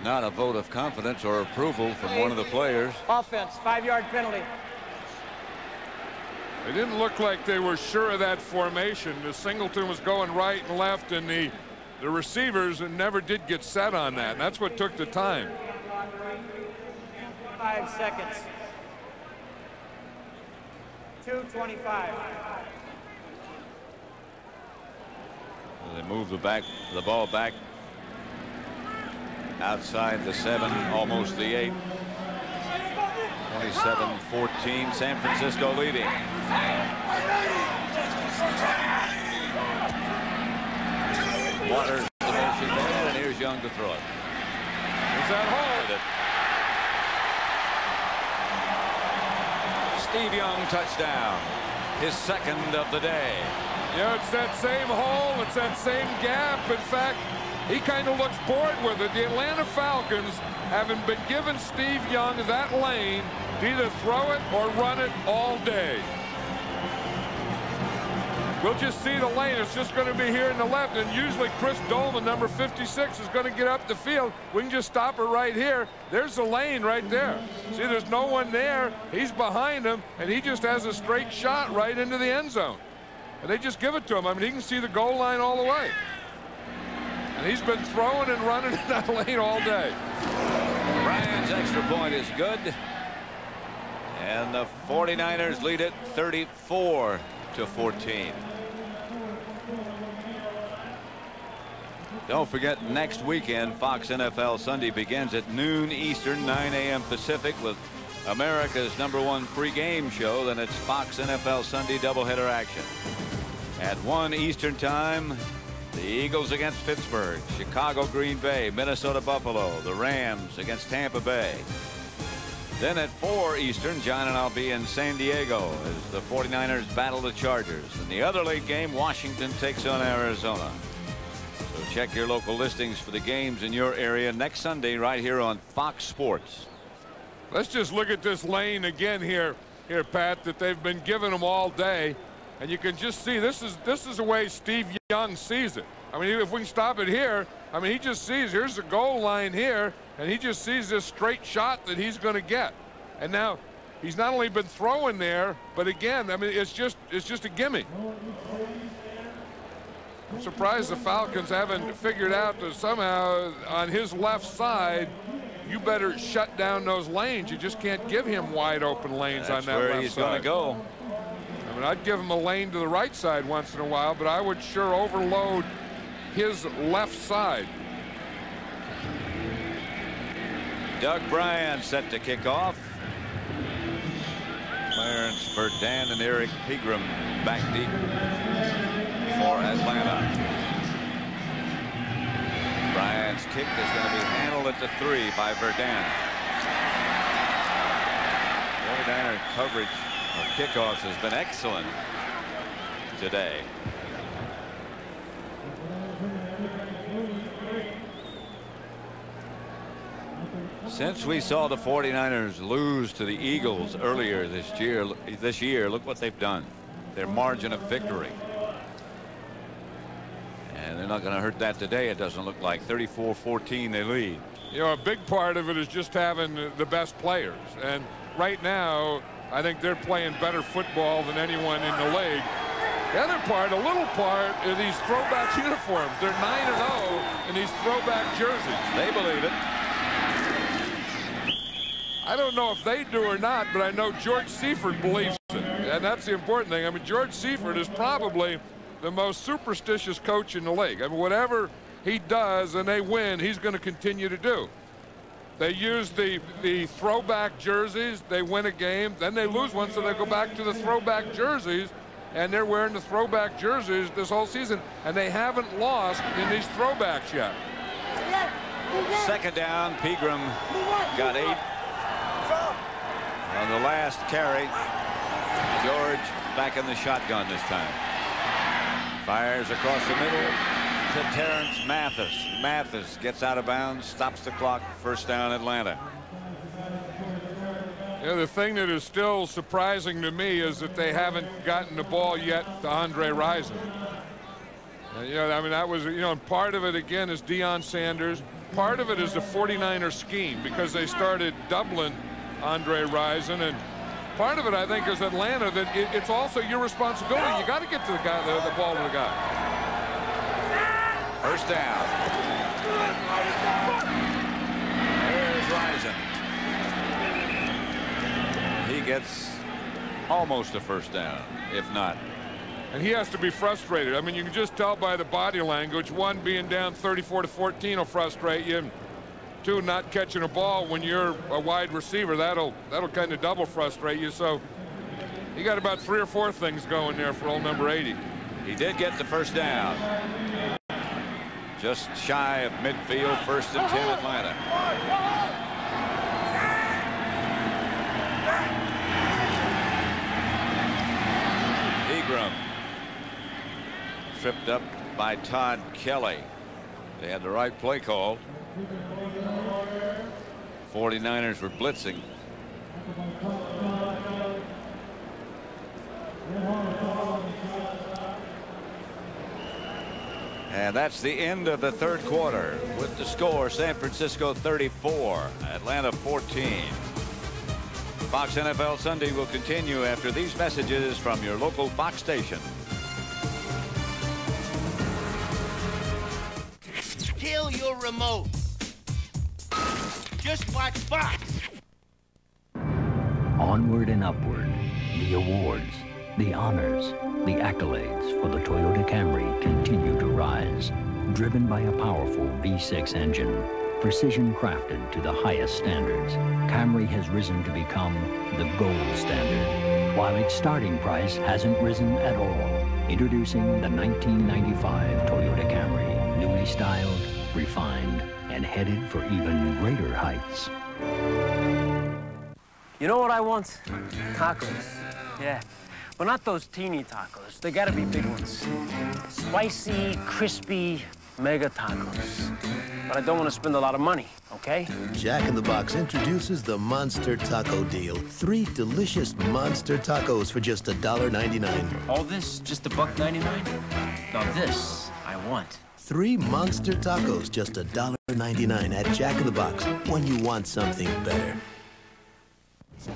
Not a vote of confidence or approval from one of the players. Offense, 5-yard penalty. It didn't look like they were sure of that formation. The Singleton was going right and left, and the receivers never did get set on that. And that's what took the time. 5 seconds. 2:25. They move the ball back outside the 7, almost the 8. 27-14, San Francisco leading. Waters the motion there, and here's Young to throw it. Is that hold? Steve Young touchdown, his second of the day. Yeah, it's that same hole, it's that same gap. In fact, he kind of looks bored with it. The Atlanta Falcons haven't been given Steve Young that lane to either throw it or run it all day. We'll just see the lane. It's just going to be here in the left, and usually Chris Dolman, number 56, is going to get up the field. We can just stop it right here. There's the lane right there. See, there's no one there. He's behind him, and he just has a straight shot right into the end zone. And they just give it to him. I mean, he can see the goal line all the way. And he's been throwing and running in that lane all day. Ryan's extra point is good. And the 49ers lead it 34-14. Don't forget, next weekend, Fox NFL Sunday begins at noon Eastern, 9 a.m. Pacific, with America's #1 pregame show. Then it's Fox NFL Sunday doubleheader action. At 1 Eastern time, the Eagles against Pittsburgh, Chicago, Green Bay, Minnesota, Buffalo, the Rams against Tampa Bay. Then at 4 Eastern, John and I'll be in San Diego as the 49ers battle the Chargers. In the other late game, Washington takes on Arizona. So check your local listings for the games in your area next Sunday right here on Fox Sports. Let's just look at this lane again here, Pat, that they've been giving them all day. And you can just see this is the way Steve Young sees it. I mean, if we can stop it here, I mean, he just sees here's the goal line here, and he just sees this straight shot that he's going to get. And now he's not only been throwing there, but again, I mean, it's just a gimme. I'm surprised the Falcons haven't figured out that somehow on his left side, you better shut down those lanes. You just can't give him wide open lanes on that left side. That's where he's going to go. I mean, I'd give him a lane to the right side once in a while, but I would sure overload his left side. Doug Bryan set to kick off. Clarence Verdun and Eric Pegram back deep for Atlanta. Bryan's kick is going to be handled at the 3 by Verdun. 49er coverage of kickoffs has been excellent. today. Since we saw the 49ers lose to the Eagles earlier this year, look what they've done. Their margin of victory. And they're not going to hurt that today, it doesn't look like. 34-14 they lead. You know, a big part of it is just having the best players. And right now, I think they're playing better football than anyone in the league. The other part, a little part, are these throwback uniforms. They're 9-0 in these throwback jerseys. They believe it. I don't know if they do or not, but I know George Seifert believes it. And that's the important thing. I mean, George Seifert is probably the most superstitious coach in the league. I mean, whatever he does and they win, he's going to continue to do. They use the throwback jerseys. They win a game. Then they lose one, so they go back to the throwback jerseys. And they're wearing the throwback jerseys this whole season. And they haven't lost in these throwbacks yet. Second down, Pegram got 8. On the last carry, George back in the shotgun this time. Fires across the middle to Terrence Mathis. Mathis gets out of bounds, stops the clock. First down, Atlanta. Yeah, the thing that is still surprising to me is that they haven't gotten the ball yet to Andre Rison. You know, I mean, that was, you know, and part of it again is Deion Sanders. Part of it is the 49er scheme because they started doubling Andre Rison, and part of it I think is Atlanta, that it's also your responsibility. You got to get to the guy, the ball to the guy. First down. There's Rison. He gets almost a first down, if not. And he has to be frustrated. I mean, you can just tell by the body language. One, being down 34-14 will frustrate you. And two, not catching a ball when you're a wide receiver, that'll kind of double frustrate you. So he got about 3 or 4 things going there for old number 80. He did get the first down. Just shy of midfield, 1st and 10 Atlanta. Pegram tripped up by Todd Kelly. They had the right play call. 49ers were blitzing. And that's the end of the third quarter with the score: San Francisco 34, Atlanta 14. Fox NFL Sunday will continue after these messages from your local Fox station. Kill your remote. Just watch Fox. Onward and upward, the awards, the honors, the accolades for the Toyota Camry continue to rise. Driven by a powerful V6 engine, precision crafted to the highest standards, Camry has risen to become the gold standard, while its starting price hasn't risen at all. Introducing the 1995 Toyota Camry, newly styled, refined, and headed for even greater heights. You know what I want? Tacos. Yeah. But not those teeny tacos. They gotta be big ones. Spicy, crispy, mega tacos. But I don't want to spend a lot of money, okay? Jack in the Box introduces the Monster Taco Deal. 3 delicious Monster Tacos for just $1.99. All this just $1.99? Now this I want. 3 Monster Tacos, just $1.99 at Jack in the Box when you want something better.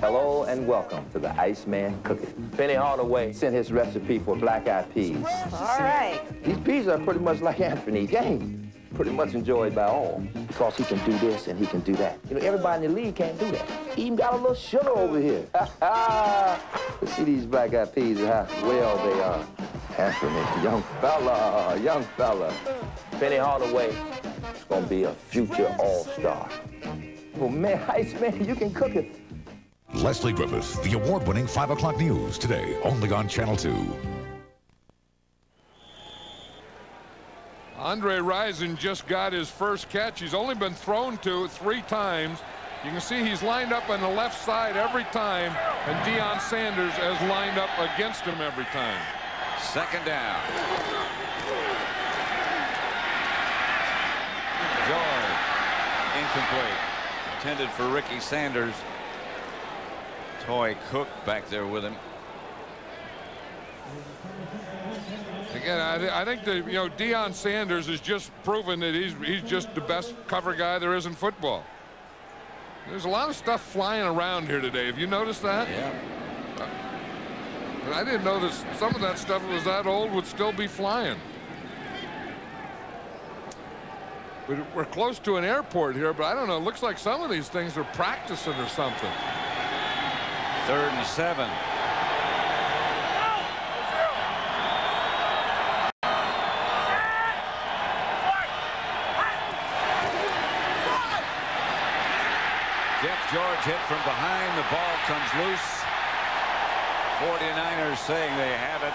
Hello and welcome to the Iceman Cooking. Penny Hardaway sent his recipe for black-eyed peas. All right. These peas are pretty much like Anthony's game. Pretty much enjoyed by all. Because he can do this and he can do that. You know, everybody in the league can't do that. He even got a little sugar over here. Let's see these black-eyed peas and how well they are. Anthony, young fella. Penny Hardaway is gonna be a future all-star. Well, man, Iceman, you can cook it. Leslie Griffith, the award-winning 5 o'clock news, today only on Channel 2. Andre Rison just got his first catch. He's only been thrown to 3 times. You can see he's lined up on the left side every time, and Deion Sanders has lined up against him every time. Second down. George, incomplete. Intended for Ricky Sanders. Toy Cook back there with him. Again, I think that, Deion Sanders has just proven that he's just the best cover guy there is in football. There's a lot of stuff flying around here today. Have you noticed that? Yeah. I didn't know that some of that stuff that was that old would still be flying. We're close to an airport here, but I don't know. It looks like some of these things are practicing or something. 3rd and 7. Jeff George hit from behind. The ball comes loose. 49ers saying they have it.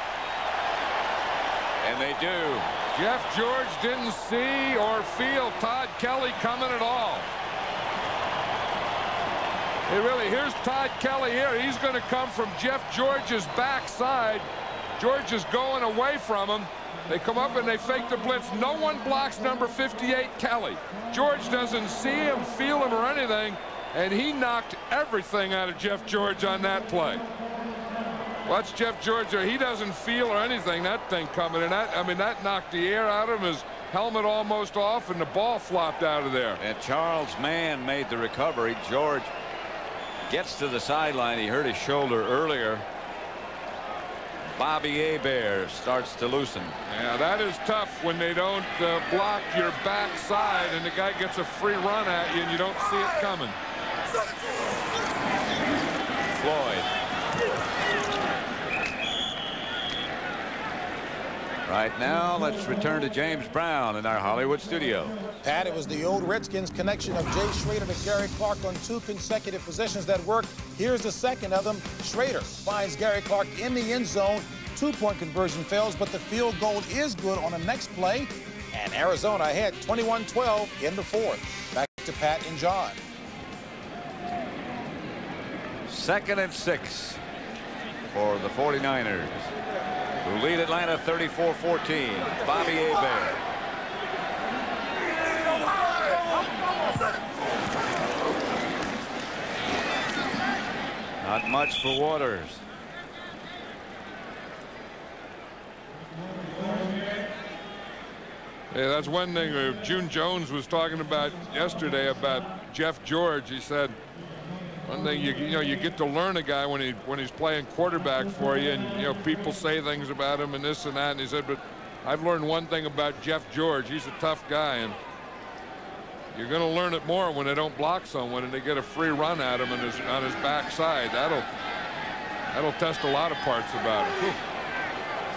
And they do. Jeff George didn't see or feel Todd Kelly coming at all. Here's Todd Kelly here. He's going to come from Jeff George's backside. George is going away from him. They come up and they fake the blitz. No one blocks number 58, Kelly. George doesn't see him, feel him, or anything, and he knocked everything out of Jeff George on that play. Watch Jeff George there. He doesn't feel or anything, that thing coming. And that knocked the air out of him. His helmet almost off, and the ball flopped out of there. And Charles Mann made the recovery. George gets to the sideline. He hurt his shoulder earlier. Bobby Hebert starts to loosen. Yeah, that is tough when they don't block your backside and the guy gets a free run at you and you don't see it coming. Floyd. Right now, let's return to James Brown in our Hollywood studio. Pat, it was the old Redskins connection of Jay Schrader to Gary Clark on 2 consecutive possessions that worked. Here's the second of them. Schrader finds Gary Clark in the end zone. 2-point conversion fails, but the field goal is good on the next play. And Arizona ahead 21-12 in the 4th. Back to Pat and John. 2nd and 6 for the 49ers, who lead Atlanta 34-14. Bobby Hebert. Not much for Waters. Yeah, that's one thing June Jones was talking about yesterday about Jeff George. He said one thing you get to learn a guy when he's playing quarterback for you, and people say things about him and this and that, and he said, but I've learned one thing about Jeff George. He's a tough guy, and you're going to learn it more when they don't block someone and they get a free run at him on his backside. That'll test a lot of parts about him. Whew.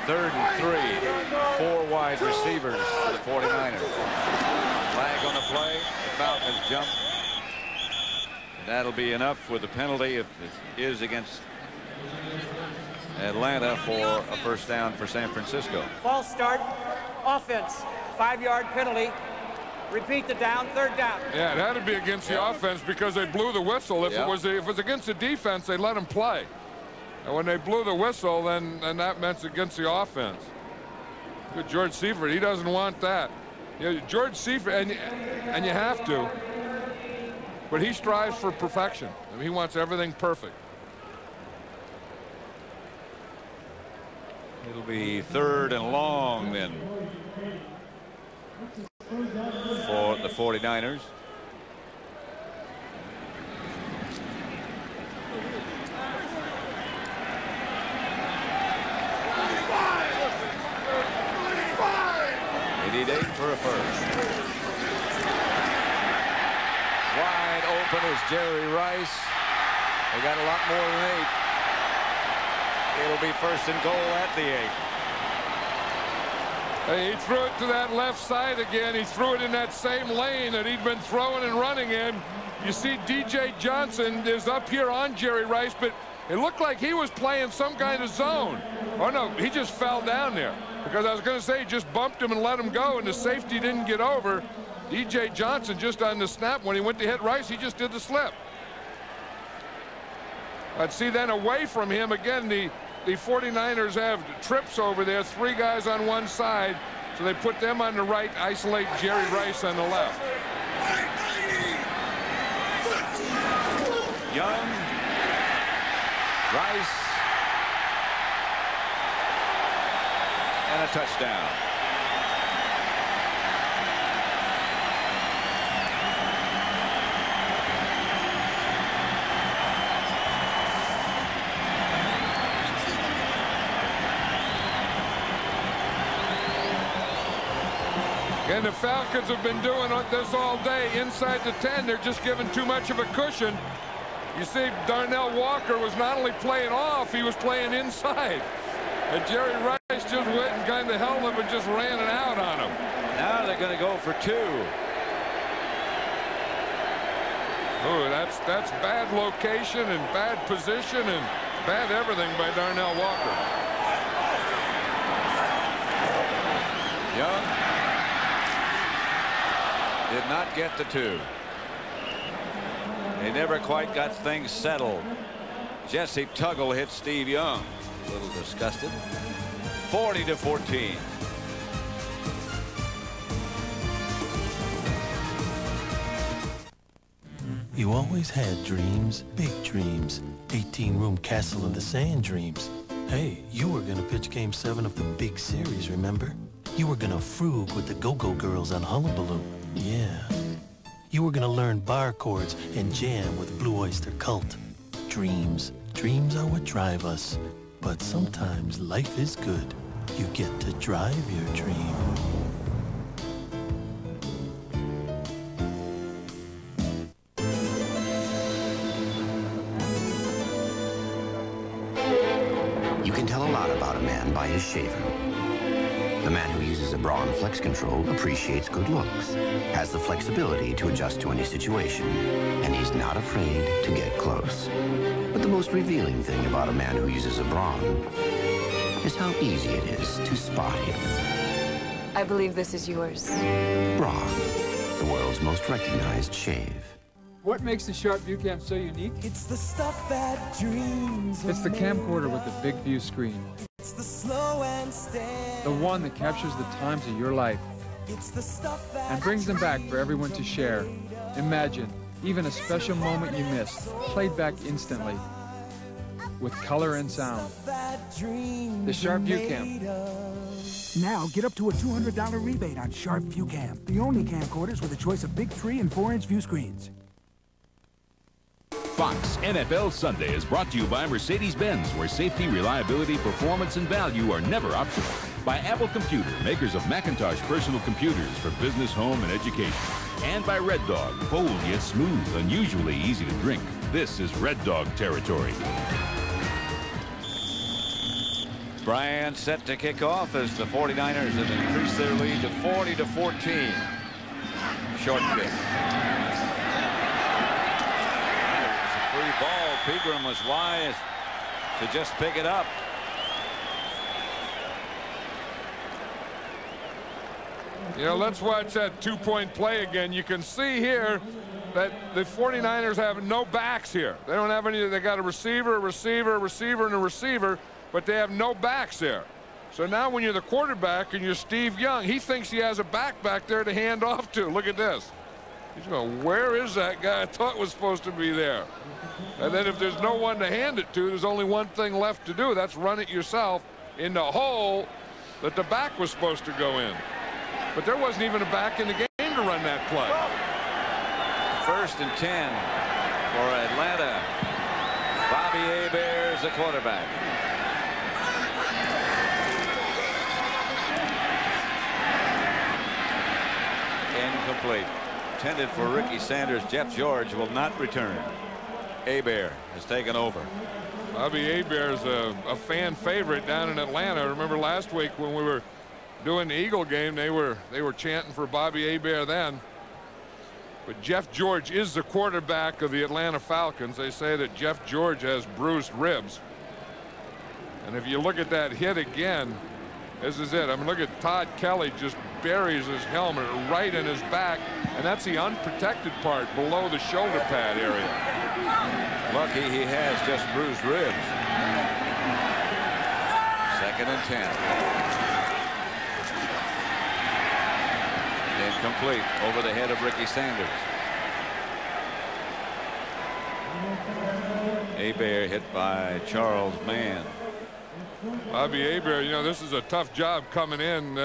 3rd and 3. 4 wide receivers for the 49ers. Flag on the play. The Falcons jump. That'll be enough with the penalty if it is against Atlanta for a first down for San Francisco. False start. Offense. 5-yard penalty. Repeat the down. 3rd down. Yeah, it had to be against the offense because they blew the whistle. If it was against the defense, they let him play. And when they blew the whistle, then that meant against the offense. Good George Seifert, he doesn't want that. George Seifert, and you have to, but he strives for perfection. I mean, he wants everything perfect. It'll be 3rd and long then for the 49ers. For a first. Wide open is Jerry Rice. They got a lot more than 8. It'll be 1st and goal at the 8. Hey, he threw it to that left side again. He threw it in that same lane that he'd been throwing and running in. You see DJ Johnson is up here on Jerry Rice, but it looked like he was playing some kind of zone. Oh, no, he just fell down there. Because I was going to say, he just bumped him and let him go, and the safety didn't get over. DJ Johnson just on the snap, when he went to hit Rice, he just did the slip. I'd see then away from him again, the the 49ers have trips over there, 3 guys on one side, so they put them on the right, isolate Jerry Rice on the left. Young, Rice, and a touchdown. And the Falcons have been doing this all day. Inside the 10, they're just giving too much of a cushion. You see, Darnell Walker was not only playing off, he was playing inside. And Jerry Rice just went and kind of held him and just ran it out on him. Now they're going to go for 2. Oh, that's bad location and bad position and bad everything by Darnell Walker. Young did not get the 2. They never quite got things settled. Jesse Tuggle hit Steve Young. A little disgusted. 40-14. You always had dreams, big dreams, 18-room castle in the sand dreams. Hey, you were gonna pitch Game 7 of the big series, remember? You were gonna frug with the Go-Go Girls on Hullabaloo. Yeah. You were gonna learn bar chords and jam with Blue Oyster Cult. Dreams. Dreams are what drive us. But sometimes life is good. You get to drive your dream. You can tell a lot about a man by his shaver. The man who uses a bra and flex control appreciates good looks, has the flexibility to adjust to any situation, and he's not afraid to get close. But the most revealing thing about a man who uses a bra is how easy it is to spot him. I believe this is yours. Braun, the world's most recognized shave. What makes the Sharp View Cam so unique? It's the stuff that dreams. It's the camcorder with the big view screen. It's the slow and steady. The one that captures the times of your life. It's the stuff that and brings them back for everyone to share. Imagine, even a special moment you missed, played back instantly. With color and sound. The Sharp View Cam. Now get up to a $200 rebate on Sharp View Cam. The only camcorders with a choice of big 3 and 4-inch view screens. Fox NFL Sunday is brought to you by Mercedes-Benz, where safety, reliability, performance, and value are never optional. By Apple Computer, makers of Macintosh personal computers for business, home, and education. And by Red Dog, bold yet smooth, unusually easy to drink. This is Red Dog territory. Bryant set to kick off as the 49ers have increased their lead to 40-14. Short kick. Free ball. Pegram was wise to just pick it up. You know, let's watch that two-point play again. You can see here that the 49ers have no backs here. They don't have any. They got a receiver, and a receiver, but they have no backs there. So now when you're the quarterback and you're Steve Young, he thinks he has a back there to hand off to. Look at this. He's going, where is that guy I thought was supposed to be there? And then if there's no one to hand it to, there's only one thing left to do. That's run it yourself in the hole that the back was supposed to go in. But there wasn't even a back in the game to run that play. 1st and 10 for Atlanta. Bobby Hebert is the quarterback. Incomplete. Intended for Ricky Sanders. Jeff George will not return. Hebert has taken over. Bobby Hebert is a fan favorite down in Atlanta. I remember last week when we were doing the Eagle game, they were chanting for Bobby Hebert then. But Jeff George is the quarterback of the Atlanta Falcons. They say that Jeff George has bruised ribs. And if you look at that hit again, this is it. I mean, look at Todd Kelly just buries his helmet right in his back, and that's the unprotected part below the shoulder pad area. Lucky he has just bruised ribs. 2nd and 10. Incomplete over the head of Ricky Sanders. Hebert hit by Charles Mann. Bobby Hebert, you know, this is a tough job coming in.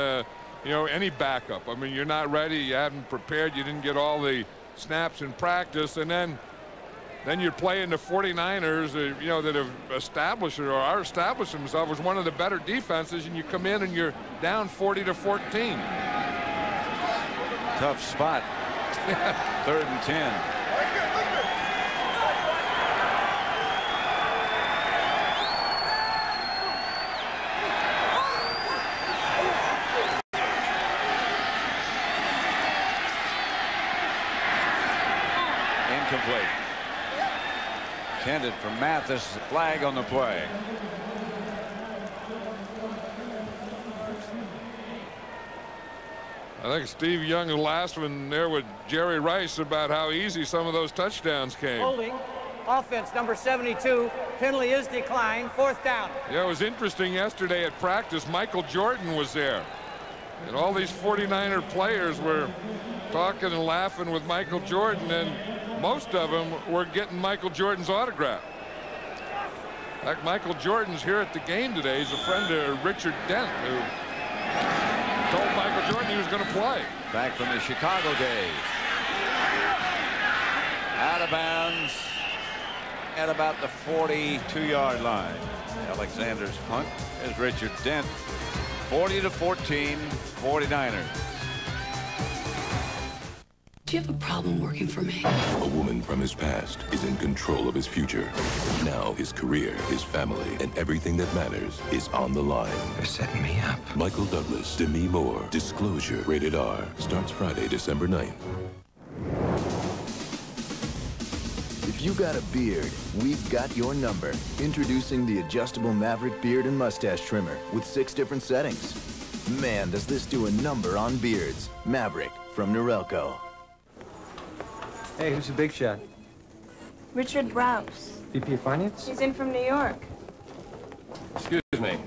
You know, any backup. I mean, you're not ready. You haven't prepared. You didn't get all the snaps in practice. And then you're playing the 49ers, you know, that have established or are established themselves as one of the better defenses. And you come in and you're down 40-14. Tough spot. 3rd and 10. Incomplete. Intended for Mathis. Flag on the play. I think Steve Young, the last one there with Jerry Rice, about how easy some of those touchdowns came. Holding. Offense number 72. Penalty is declined. 4th down. Yeah, it was interesting yesterday at practice. Michael Jordan was there. And all these 49er players were talking and laughing with Michael Jordan, and most of them were getting Michael Jordan's autograph. In fact, Michael Jordan's here at the game today. He's a friend of Richard Dent, who told Michael Jordan he was going to play. Back from the Chicago days. Out of bounds at about the 42-yard line. Alexander's punt is Richard Dent. 40-14, 49ers. Do you have a problem working for me? A woman from his past is in control of his future. Now his career, his family, and everything that matters is on the line. They're setting me up. Michael Douglas, Demi Moore, Disclosure, rated R. Starts Friday, December 9th. If you got a beard, we've got your number. Introducing the adjustable Maverick beard and mustache trimmer with 6 different settings. Man, does this do a number on beards. Maverick from Norelco. Hey, who's the big shot? Richard Browse. VP of Finance? He's in from New York. Excuse me.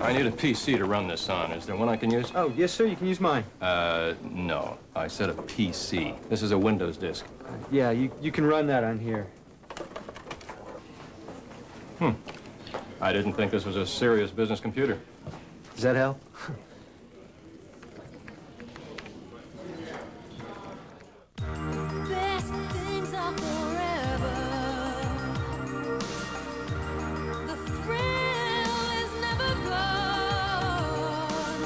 I need a PC to run this on. Is there one I can use? Oh, yes, sir. You can use mine. No. I said a PC. This is a Windows disk. Yeah, you can run that on here. I didn't think this was a serious business computer. Does that help? Best things are forever. The thrill is never gone.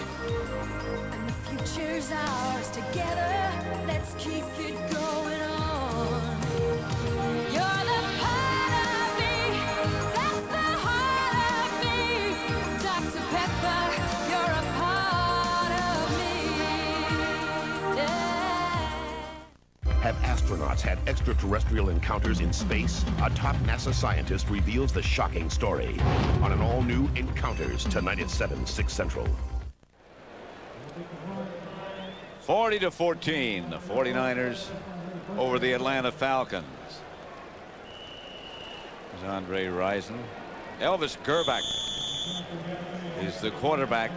And the future's ours together. Let's keep it going on. You're the part of me. That's the heart of me. Dr. Pepper, you're a part of me. Yeah. Have astronauts had extraterrestrial encounters in space? A top NASA scientist reveals the shocking story on an all-new Encounters tonight at 7, 6 Central. 40-14, the 49ers over the Atlanta Falcons. There's Andre Rison. Elvis Gerbach is the quarterback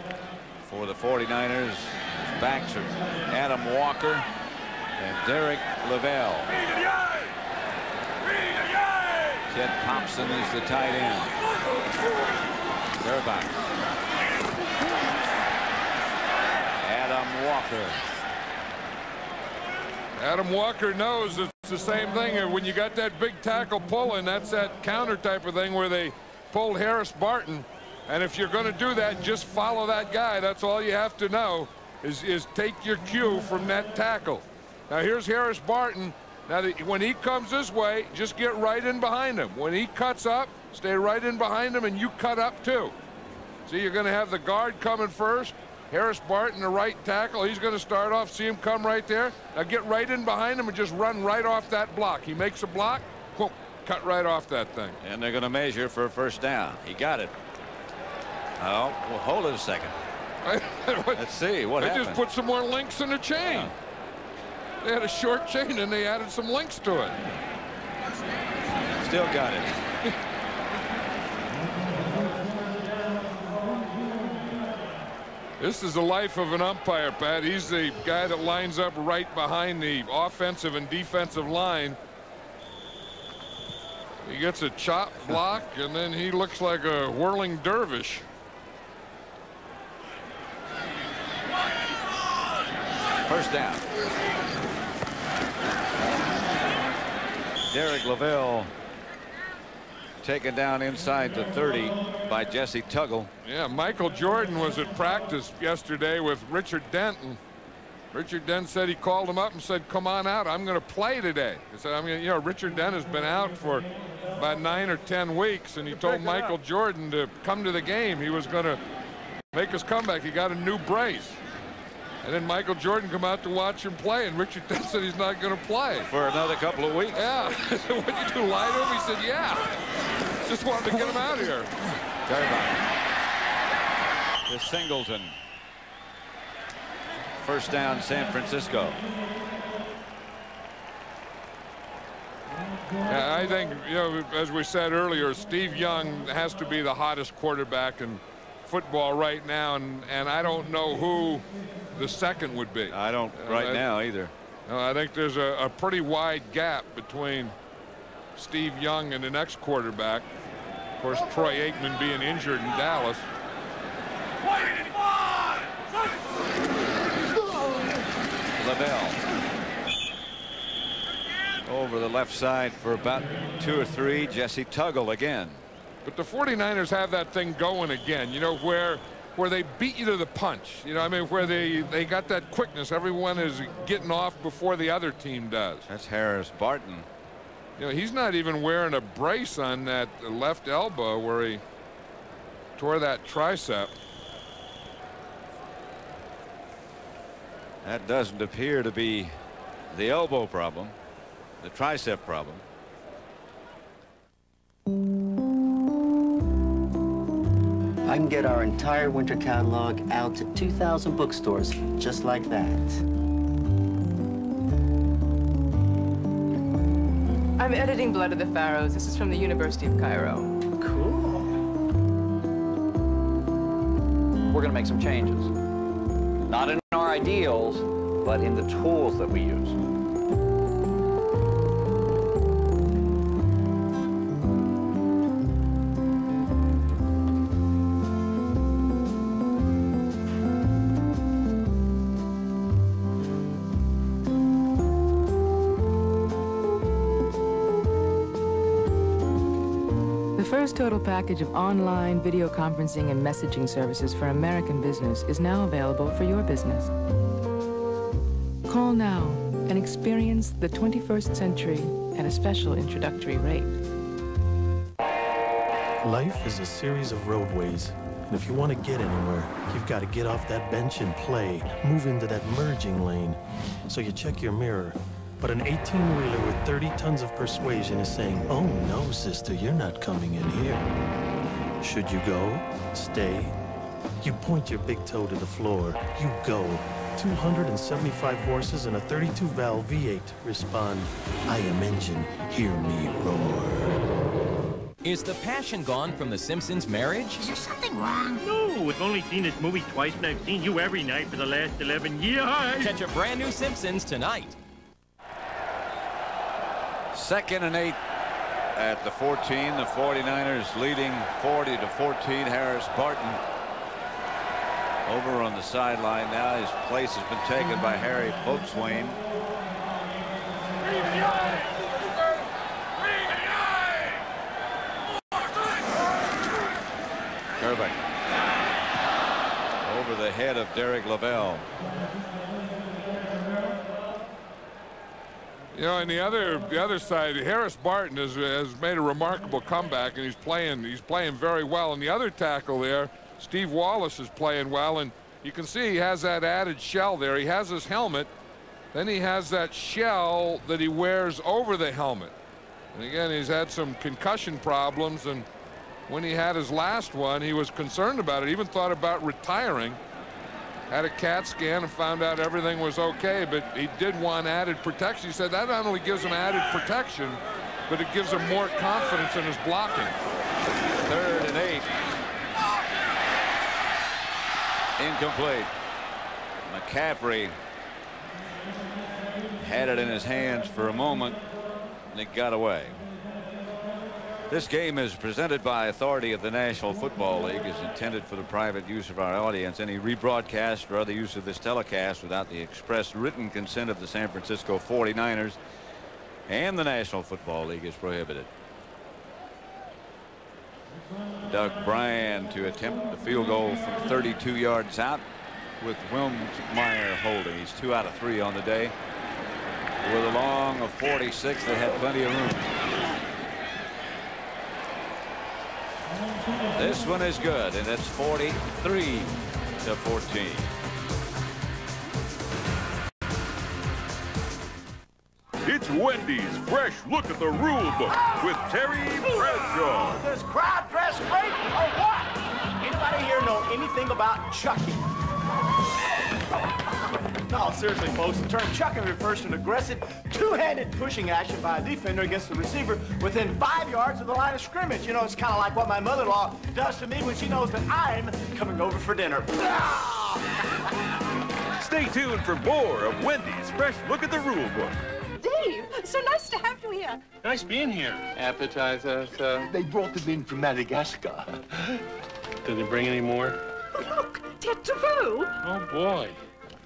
for the 49ers. His backs are Adam Walker and Derek Lavelle. Ted Thompson is the tight end. Gerbach. Adam Walker. Adam Walker knows it's the same thing. When you got that big tackle pulling, that's that counter type of thing where they pulled Harris Barton. And if you're going to do that, just follow that guy. That's all you have to know is take your cue from that tackle. Now here's Harris Barton. Now when he comes this way, just get right in behind him. When he cuts up, stay right in behind him, and you cut up too. So you're going to have the guard coming first. Harris Barton, the right tackle. He's going to start off. See him come right there. Now get right in behind him and just run right off that block. He makes a block, whoop, cut right off that thing. And they're going to measure for a first down. He got it. Oh, well, hold it a second. Let's see what happened. They just put some more links in the chain. Yeah. They had a short chain and they added some links to it. Still got it. This is the life of an umpire, Pat. He's the guy that lines up right behind the offensive and defensive line. He gets a chop block, and then he looks like a whirling dervish. First down. Derek Lavelle taken down inside the 30 by Jesse Tuggle. Yeah, Michael Jordan was at practice yesterday with Richard Denton. Richard Dent said he called him up and said, come on out, I'm going to play today. He said, I mean, you know, Richard Dent has been out for about 9 or 10 weeks, and he told Michael Jordan to come to the game. He was going to make his comeback. He got a new brace. And then Michael Jordan come out to watch him play, and Richard Dent said he's not going to play. For another couple of weeks. Yeah. What'd you do, lie to him? He said, yeah. Just wanted to get him out of here. To Singleton. First down, San Francisco. Yeah, I think, you know, as we said earlier, Steve Young has to be the hottest quarterback in football right now, and I don't know who the second would be. I don't right now either. I think there's a pretty wide gap between Steve Young and the next quarterback. Of course, Troy Aikman being injured in Dallas. Lavelle over the left side for about 2 or 3. Jesse Tuggle again. But the 49ers have that thing going again, you know, where they beat you to the punch. You know, I mean, where they got that quickness. Everyone is getting off before the other team does. That's Harris Barton. You know, he's not even wearing a brace on that left elbow where he tore that tricep. That doesn't appear to be the elbow problem, the tricep problem. I can get our entire winter catalog out to 2,000 bookstores just like that. I'm editing Blood of the Pharaohs. This is from the University of Cairo. Cool. We're going to make some changes. Not in our ideals, but in the tools that we use. The first total package of online video conferencing and messaging services for American business is now available for your business. Call now and experience the 21st century at a special introductory rate. Life is a series of roadways, and if you want to get anywhere, you've got to get off that bench and play, move into that merging lane. So you check your mirror, but an 18-wheeler with 30 tons of persuasion is saying, oh no, sister, you're not coming in here. Should you go? Stay? You point your big toe to the floor. You go. 275 horses and a 32-valve V8 respond, I am engine, hear me roar. Is the passion gone from The Simpsons' marriage? Is there something wrong? No, I've only seen this movie twice, and I've seen you every night for the last 11 years. Catch a brand new Simpsons tonight. 2nd and 8 at the 14. The 49ers leading 40-14. Harris Barton over on the sideline now. His place has been taken by Harry Boatswain. Kerbeck over the head of Derek Lavelle. You know, and the other side, Harris Barton has made a remarkable comeback, and he's playing very well. And the other tackle there, Steve Wallace, is playing well, and you can see he has that added shell there. He has his helmet, then he has that shell that he wears over the helmet. And again, he's had some concussion problems, and when he had his last one, he was concerned about it, even thought about retiring. Had a CAT scan and found out everything was okay, but he did want added protection. He said that not only gives him added protection, but it gives him more confidence in his blocking. 3rd and 8. Incomplete. McCaffrey had it in his hands for a moment, and it got away. This game is presented by authority of the National Football League, is intended for the private use of our audience. Any rebroadcast or other use of this telecast without the express written consent of the San Francisco 49ers and the National Football League is prohibited. Doug Bryan to attempt the field goal from 32 yards out with Wilmsmeyer holding. He's 2 out of 3 on the day. With a long of 46, they had plenty of room. This one is good, and it's 43-14. It's Wendy's Fresh Look at the Rule Book with Terry Bradshaw. Does crowd dress great or what? Anybody here know anything about chucking? No, seriously, folks, the term chucking refers to an aggressive, two-handed pushing action by a defender against the receiver within 5 yards of the line of scrimmage. You know, it's kind of like what my mother-in-law does to me when she knows that I'm coming over for dinner. Stay tuned for more of Wendy's Fresh Look at the Rule Book. Dave, so nice to have you here. Nice being here. Appetizers. They brought them in from Madagascar. Did they bring any more? Look, Ted Taboo. Oh, boy.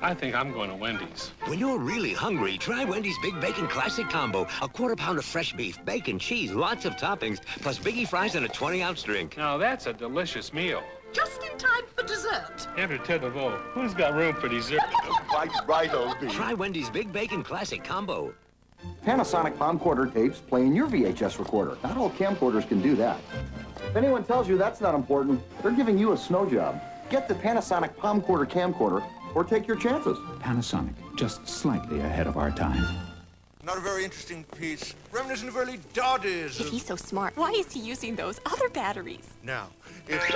I think I'm going to Wendy's. When you're really hungry, try Wendy's Big Bacon Classic Combo. A quarter-pound of fresh beef, bacon, cheese, lots of toppings, plus biggie fries and a 20-ounce drink. Now, that's a delicious meal. Just in time for dessert. Enter Ted Taboo. Who's got room for dessert? Right, O.B. Try Wendy's Big Bacon Classic Combo. Panasonic camcorder tapes play in your VHS recorder. Not all camcorders can do that. If anyone tells you that's not important, they're giving you a snow job. Get the Panasonic camcorder camcorder or take your chances. Panasonic, just slightly ahead of our time. Not a very interesting piece. Reminiscent of early Doddies. If he's so smart, why is he using those other batteries? Now, if...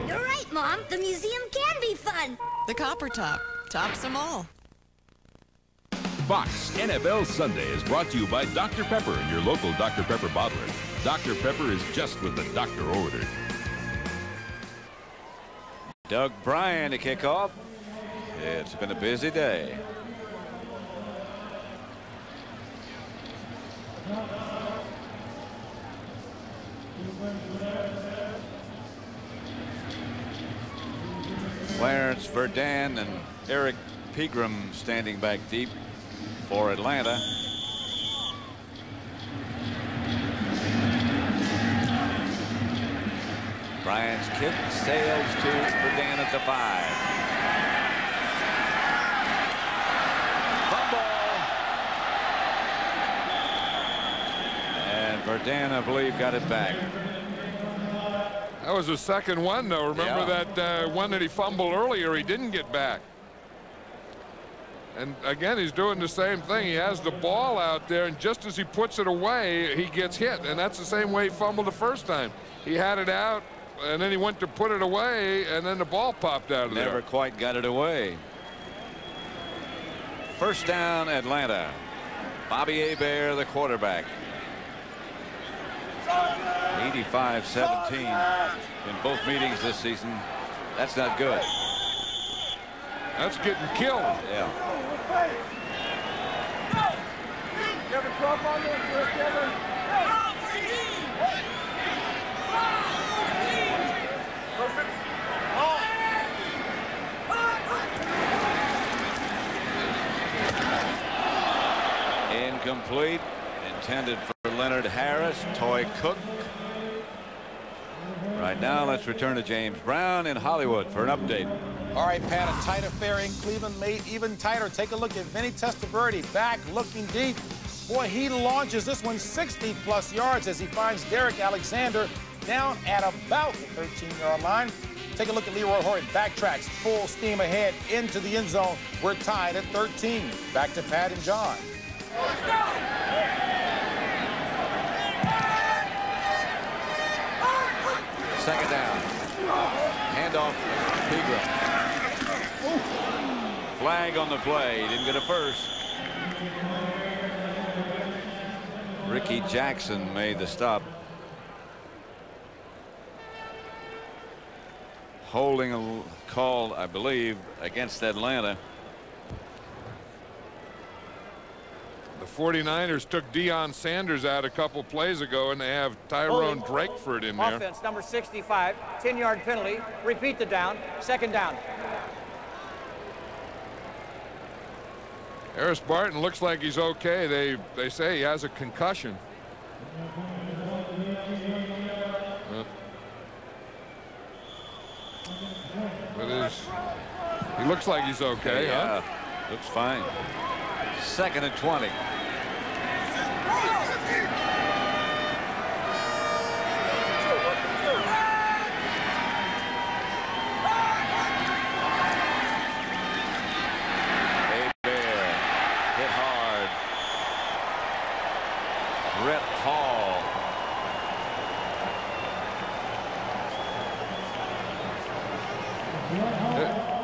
You're right, Mom. The museum can be fun. The Copper Top tops them all. Fox NFL Sunday is brought to you by Dr. Pepper and your local Dr. Pepper bottler. Dr. Pepper is just what the doctor ordered. Doug Bryan to kick off. It's been a busy day. Clarence Verdun and Eric Pegram standing back deep for Atlanta. Bryan's kick sails to Verdun at the 5. Fumble. And Verdun, I believe, got it back. That was the second one, though. Remember that one that he fumbled earlier, he didn't get back. And again, he's doing the same thing. He has the ball out there, and just as he puts it away, he gets hit. And that's the same way he fumbled the first time. He had it out, and then he went to put it away, and then the ball popped out of there. Never quite got it away. First down, Atlanta. Bobby Hebert, the quarterback. 85-17 in both meetings this season. That's not good. That's getting killed. Yeah. Incomplete. Intended for Leonard Harris. Toy Cook. Right now, let's return to James Brown in Hollywood for an update. All right, Pat, a tight affair in Cleveland, made even tighter. Take a look at Vinny Testaverde, back looking deep. Boy, he launches this one 60-plus yards as he finds Derek Alexander down at about the 13-yard line. Take a look at Leroy Hoyt, backtracks, full steam ahead into the end zone. We're tied at 13. Back to Pat and John. Second down. Handoff, Pegram. Flag on the play. He didn't get a first. Ricky Jackson made the stop. holding call, I believe, against Atlanta. The 49ers took Deion Sanders out a couple plays ago, and they have Tyrone Drakeford in there. Offense, number 65, 10-yard penalty. Repeat the down. Second down. Harris Barton looks like he's okay. They say he has a concussion. He looks like he's okay. Yeah, huh? Looks fine. 2nd and 20.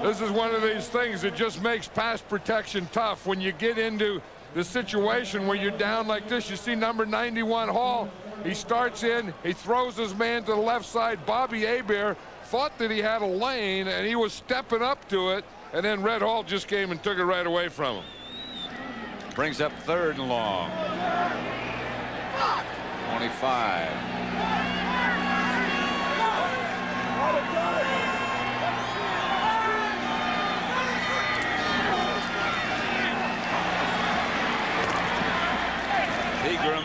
This is one of these things that just makes pass protection tough. When you get into the situation where you're down like this, you see number 91 Hall. He starts in, he throws his man to the left side. Bobby Hebert thought that he had a lane, and he was stepping up to it, and then Red Hall just came and took it right away from him. Brings up 3rd and long. 25. Pegram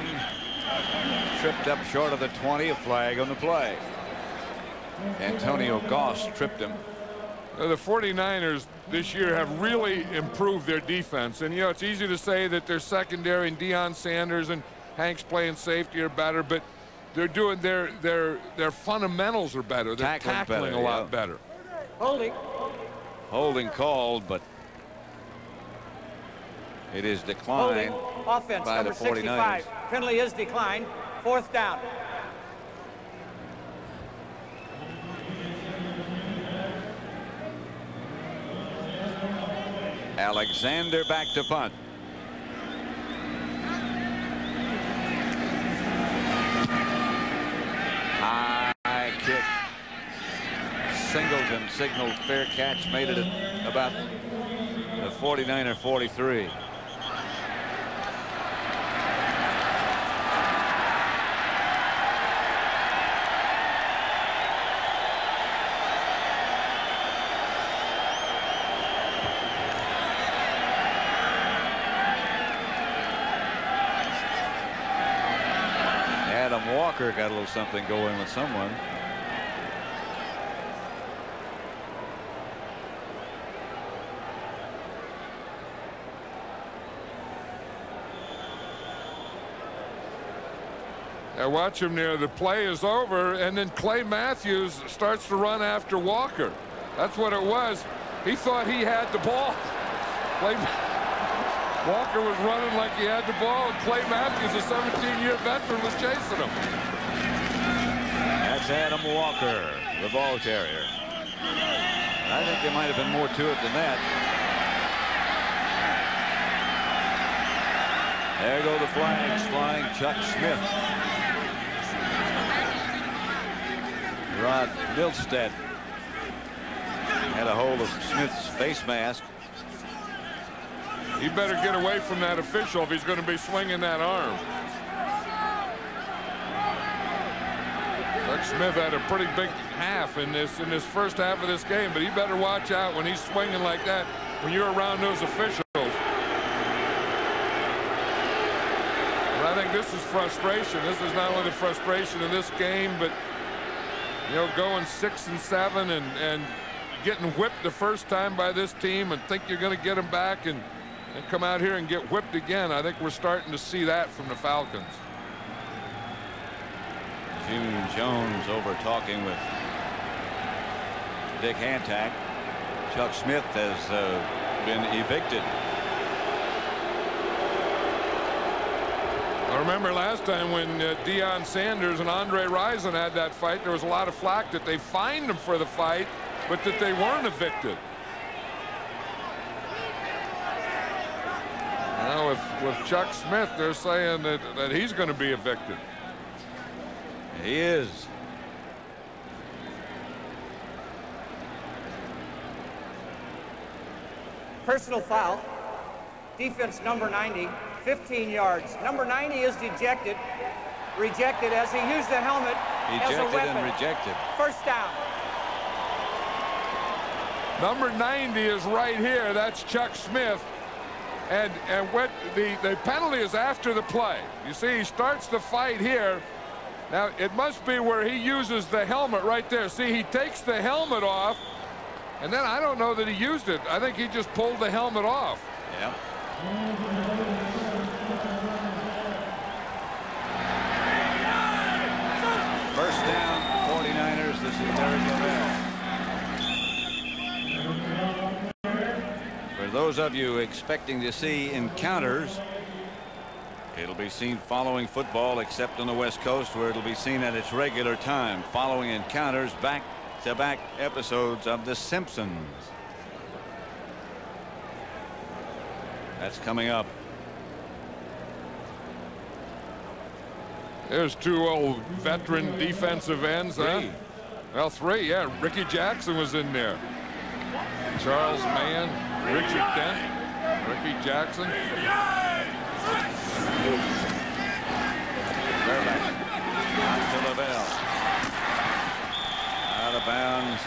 tripped up short of the 20, a flag on the play. Antonio Goss tripped him. The 49ers this year have really improved their defense. And, you know, it's easy to say that their secondary and Deion Sanders and Hanks playing safety are better, but they're doing their fundamentals are better. They're tackling a lot better. Holding called, but it is declined. Holding. Offense, by number the 49ers. 65. Penalty is declined. 4th down. Alexander back to punt. High kick. Singleton signaled fair catch, made it at about the 49er 43. Walker got a little something going with someone. Now watch him there. The play is over, and then Clay Matthews starts to run after Walker. That's what it was. He thought he had the ball. Walker was running like he had the ball, and Clay Matthews, a 17-year veteran, was chasing him. That's Adam Walker, the ball carrier. I think there might have been more to it than that. There go the flags flying. Chuck Smith. Rod Milstead had a hold of Smith's face mask. He better get away from that official if he's going to be swinging that arm. Chuck Smith had a pretty big half in this first half of this game, but he better watch out when he's swinging like that when you're around those officials. And I think this is frustration. This is not only the frustration of this game, but you know, going 6-7 and getting whipped the first time by this team and think you're going to get them back and come out here and get whipped again. I think we're starting to see that from the Falcons. June Jones over talking with Dick Hantak. Chuck Smith has been evicted. I remember last time when Deion Sanders and Andre Rison had that fight, there was a lot of flack that they fined them for the fight, but that they weren't evicted. Now with Chuck Smith, they're saying that he's going to be evicted. He is. Personal foul. Defense number 90, 15 yards. Number 90 is rejected as he used the helmet as a weapon. And rejected. First down. Number 90 is right here. That's Chuck Smith. And what the penalty is after the play. You see, he starts the fight here. Now, it must be where he uses the helmet right there. See, he takes the helmet off, and then I don't know that he used it. I think he just pulled the helmet off. Yeah. First down, 49ers. This is Derek Lavelle. For those of you expecting to see encounters, it'll be seen following football, except on the West Coast, where it'll be seen at its regular time, following encounters, back-to-back episodes of The Simpsons. That's coming up. There's two old veteran defensive ends, huh? Well, three, yeah. Ricky Jackson was in there. Charles Mann, Richard Dent, Ricky Jackson. Out to Lavelle. Out of bounds.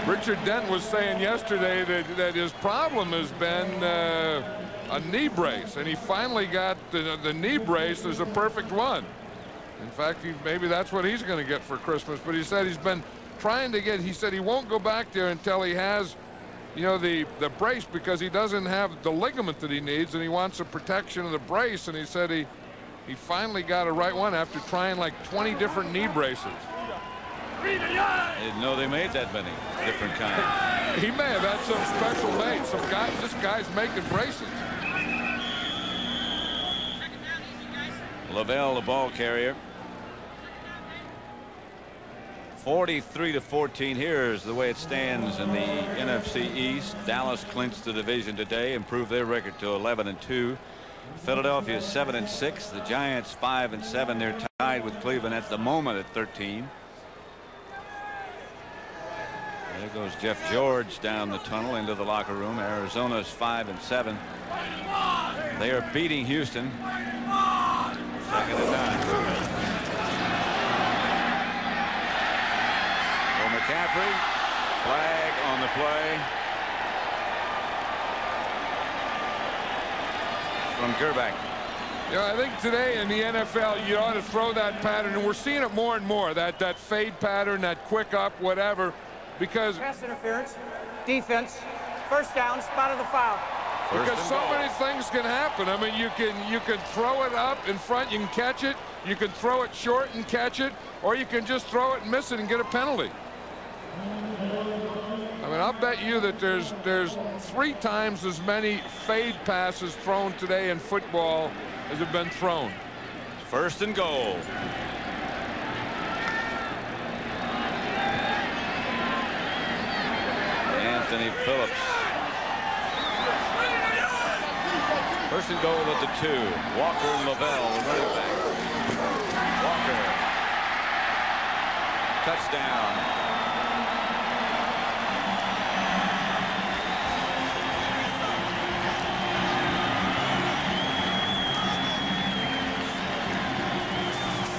Richard Dent was saying yesterday that his problem has been a knee brace, and he finally got the knee brace is a perfect one. In fact, maybe that's what he's going to get for Christmas. But he said he's been trying to get. He said he won't go back there until he has, you know, the brace, because he doesn't have the ligament that he needs, and he wants the protection of the brace. And he said he finally got a right one after trying like 20 different knee braces. I didn't know they made that many different kinds. He may have had some special made. This guy's making braces. Lavelle, the ball carrier. 43-14. Here's the way it stands in the NFC East. Dallas clinched the division today, improved their record to 11-2. Philadelphia 7-6. The Giants 5-7. They're tied with Cleveland at the moment at 13. There goes Jeff George down the tunnel into the locker room. Arizona's 5-7. They are beating Houston. Second and 9. For McCaffrey. Flag on the play. From Gerback. Yeah, I think today in the NFL you ought to throw that pattern, and we're seeing it more and more. That fade pattern, that quick up, whatever. Because pass interference, defense, first down, spot of the foul. Because so many things can happen. I mean, you can throw it up in front, you can catch it, you can throw it short and catch it, or you can just throw it and miss it and get a penalty. I mean, I'll bet you that there's 3 times as many fade passes thrown today in football as have been thrown. First and goal. Anthony Phillips. First and goal at the 2. Walker and Lavelle, the running back. Walker. Touchdown.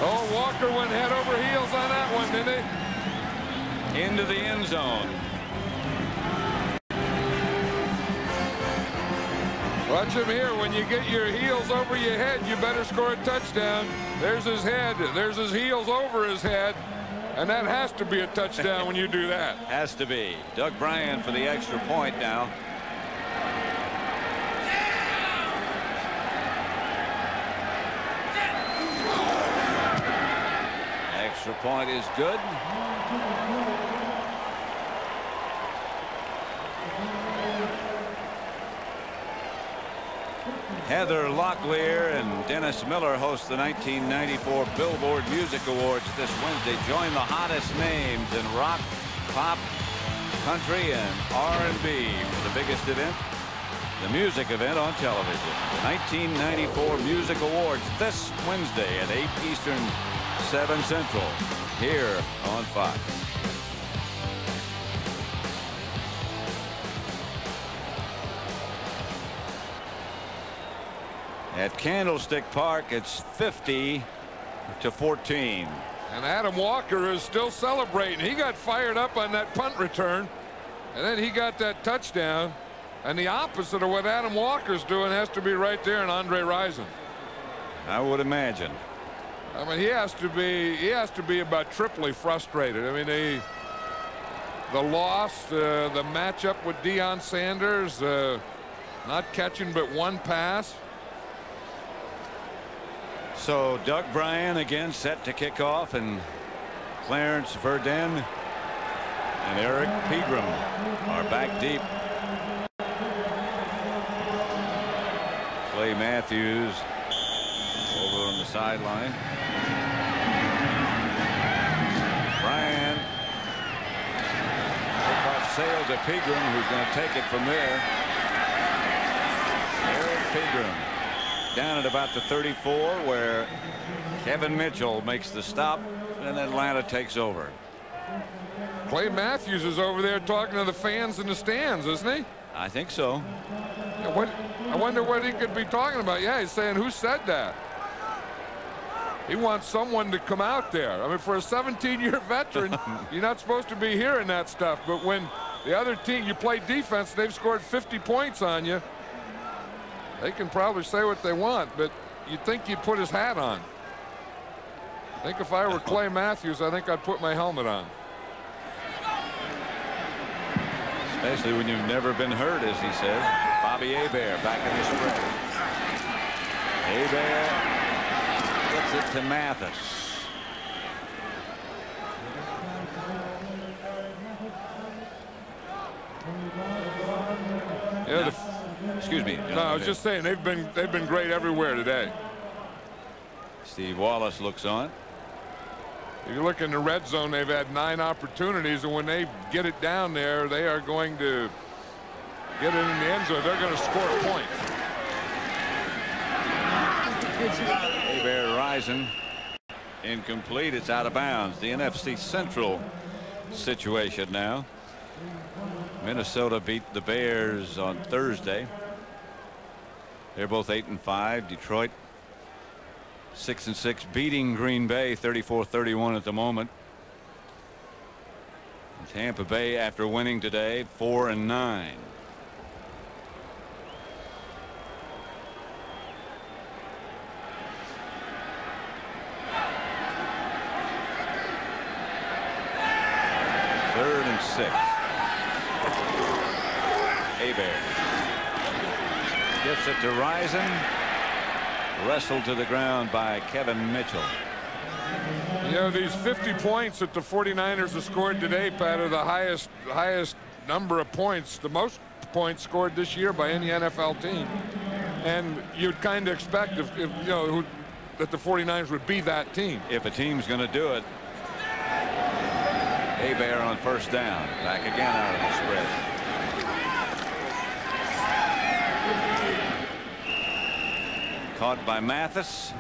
Oh, Walker went head over heels on that one, didn't he? Into the end zone. Watch him here. When you get your heels over your head, you better score a touchdown. There's his head. There's his heels over his head. And that has to be a touchdown when you do that. Has to be. Doug Bryan for the extra point now. Extra point is good. Heather Locklear and Dennis Miller host the 1994 Billboard Music Awards this Wednesday. Join the hottest names in rock, pop, country, and R&B for the biggest event, the music event on television. The 1994 Music Awards this Wednesday at 8 Eastern, 7 Central, here on Fox. At Candlestick Park, it's 50-14. And Adam Walker is still celebrating. He got fired up on that punt return, and then he got that touchdown. And the opposite of what Adam Walker's doing has to be right there in Andre Rison. I would imagine. I mean, he has to be about triply frustrated. I mean, the loss, the matchup with Deion Sanders, not catching but one pass. So Doug Bryan again set to kick off, and Clarence Verdin and Eric Pegram are back deep. Clay Matthews over on the sideline. Bryan took off sail to Pegram, who's going to take it from there. Eric Pegram down at about the 34, where Kevin Mitchell makes the stop, and Atlanta takes over. Clay Matthews is over there talking to the fans in the stands, isn't he? I think so. I wonder what he could be talking about. Yeah, he's saying, who said that? He wants someone to come out there. I mean, for a 17-year veteran, you're not supposed to be hearing that stuff. But when the other team, you play defense, they've scored 50 points on you, they can probably say what they want, but you'd think he'd put his hat on. I think if I were Clay Matthews, I think I'd put my helmet on. Especially when you've never been hurt, as he said. Bobby Hebert back in the spread. Hebert gets it to Mathis. Yeah, excuse me. No, I was just saying they've been great everywhere today. Steve Wallace looks on. If you look in the red zone, they've had 9 opportunities, and when they get it down there, they are going to get it in the end zone. They're going to score points. Hebert rising. Incomplete. It's out of bounds. The NFC Central situation now. Minnesota beat the Bears on Thursday. They're both 8-5. Detroit 6-6, beating Green Bay 34-31 at the moment. And Tampa Bay, after winning today, 4-9. Third and 6. Hebert gets it to Rison. Wrestled to the ground by Kevin Mitchell. You know, these 50 points that the 49ers have scored today, Pat, are the highest number of points, the most points scored this year by any NFL team. And you'd kind of expect if you know that the 49ers would be that team. If a team's going to do it. Hebert on first down. Back again out of the spread. Caught by Mathis.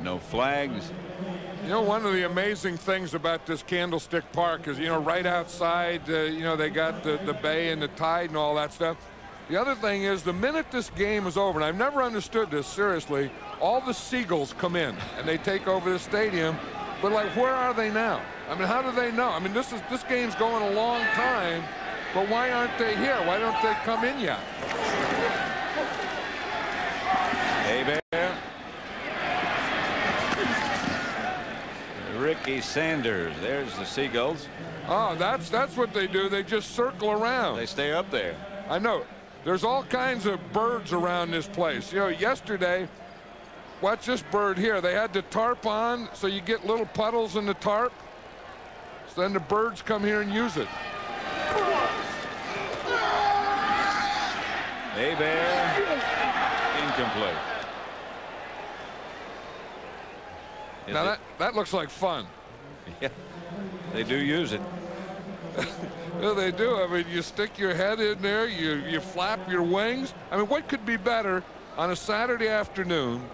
No flags. You know, one of the amazing things about this Candlestick Park is, you know, right outside, you know, they got the bay and the tide and all that stuff. The other thing is, the minute this game is over, and I've never understood this, seriously, all the seagulls come in and they take over the stadium. But, like, where are they now? I mean, how do they know? I mean, this game's going a long time, but why aren't they here? Why don't they come in yet? Hebert. Ricky Sanders. There's the Seagulls. Oh, that's what they do. They just circle around. They stay up there. I know. There's all kinds of birds around this place. You know, yesterday, watch this bird here. They had the tarp on, so you get little puddles in the tarp. So then the birds come here and use it. Hebert. Incomplete. Now that looks like fun. Yeah, they do use it. Yeah, they do. I mean, you stick your head in there, you flap your wings. I mean, what could be better on a Saturday afternoon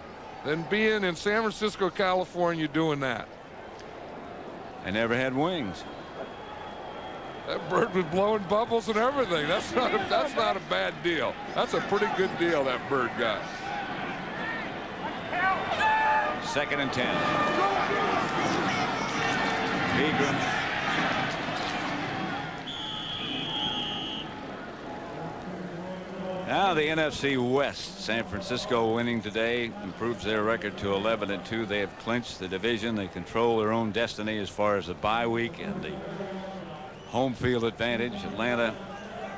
than being in San Francisco, California, doing that? I never had wings. That bird was blowing bubbles and everything. That's not a bad deal. That's a pretty good deal that bird got. 2nd and 10. Pegram. Now the NFC West. San Francisco winning today improves their record to 11-2. They have clinched the division. They control their own destiny as far as the bye week and the home field advantage. Atlanta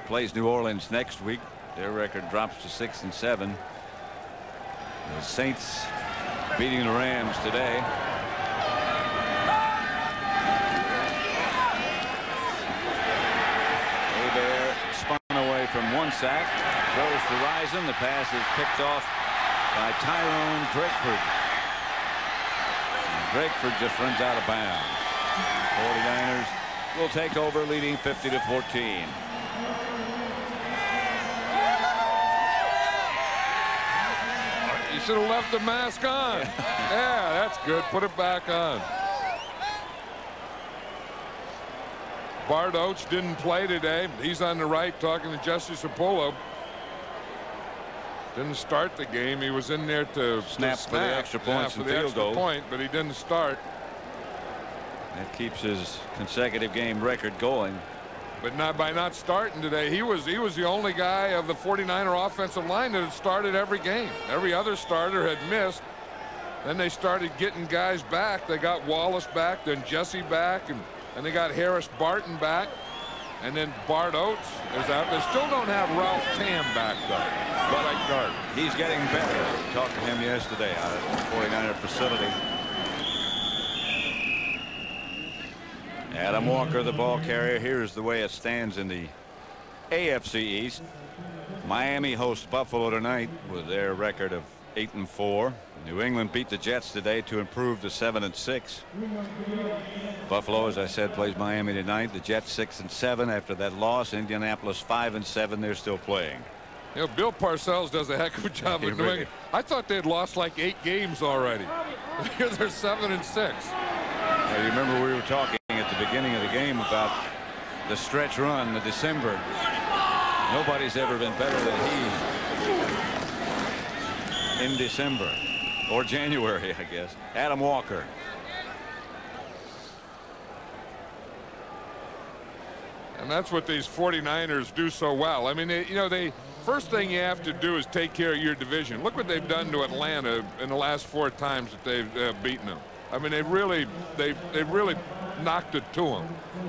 plays New Orleans next week. Their record drops to 6-7. The Saints beating the Rams today. Hebert spun away from one sack. Throws to Rison. The pass is picked off by Tyrone Drakeford. Drakeford just runs out of bounds. 49ers will take over, leading 50-14. You should have left the mask on. Yeah, that's good. Put it back on. Bart Oates didn't play today. He's on the right talking to Jesse Sapolo. Didn't start the game. He was in there to snap for the extra points and field goal. But he didn't start. That keeps his consecutive game record going. But not by not starting today. He was the only guy of the 49er offensive line that had started every game. Every other starter had missed. Then they started getting guys back. They got Wallace back, then Jesse back, and they got Harris Barton back. And then Bart Oates is out. They still don't have Ralph Tam back, though. But I guard. He's getting better. Talked to him yesterday out at the 49er facility. Adam Walker, the ball carrier. Here's the way it stands in the AFC East. Miami hosts Buffalo tonight with their record of 8-4. New England beat the Jets today to improve to 7-6. Buffalo, as I said, plays Miami tonight. The Jets 6-7 after that loss. Indianapolis 5-7. They're still playing. You know, Bill Parcells does a heck of a job of doing it. I thought they'd lost like 8 games already. Here they're 7-6. Well, you remember we were talking at the beginning of the game about the stretch run, the December. Nobody's ever been better than he in December. Or January, I guess. Adam Walker. And that's what these 49ers do so well. I mean, first thing you have to do is take care of your division. Look what they've done to Atlanta in the last 4 times that they've beaten them. I mean, they really knocked it to them.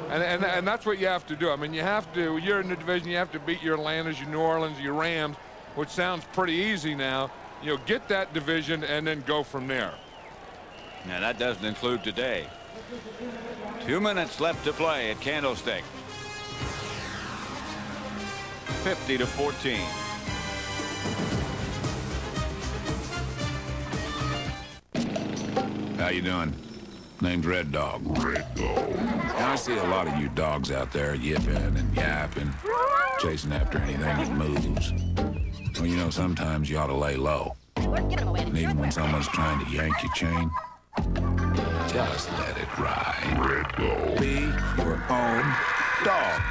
And that's what you have to do. I mean, you're in the division, you have to beat your Atlantas, your New Orleans, your Rams, which sounds pretty easy now. You know, get that division and then go from there. Now that doesn't include today. 2 minutes left to play at Candlestick. 50-14. How you doing? Name's Red Dog. Red Dog. Now I see a lot of you dogs out there yipping and yapping, chasing after anything that moves. Well, you know, sometimes you ought to lay low. And even when someone's trying to yank your chain, just let it ride. Red Dog. Be your own dog.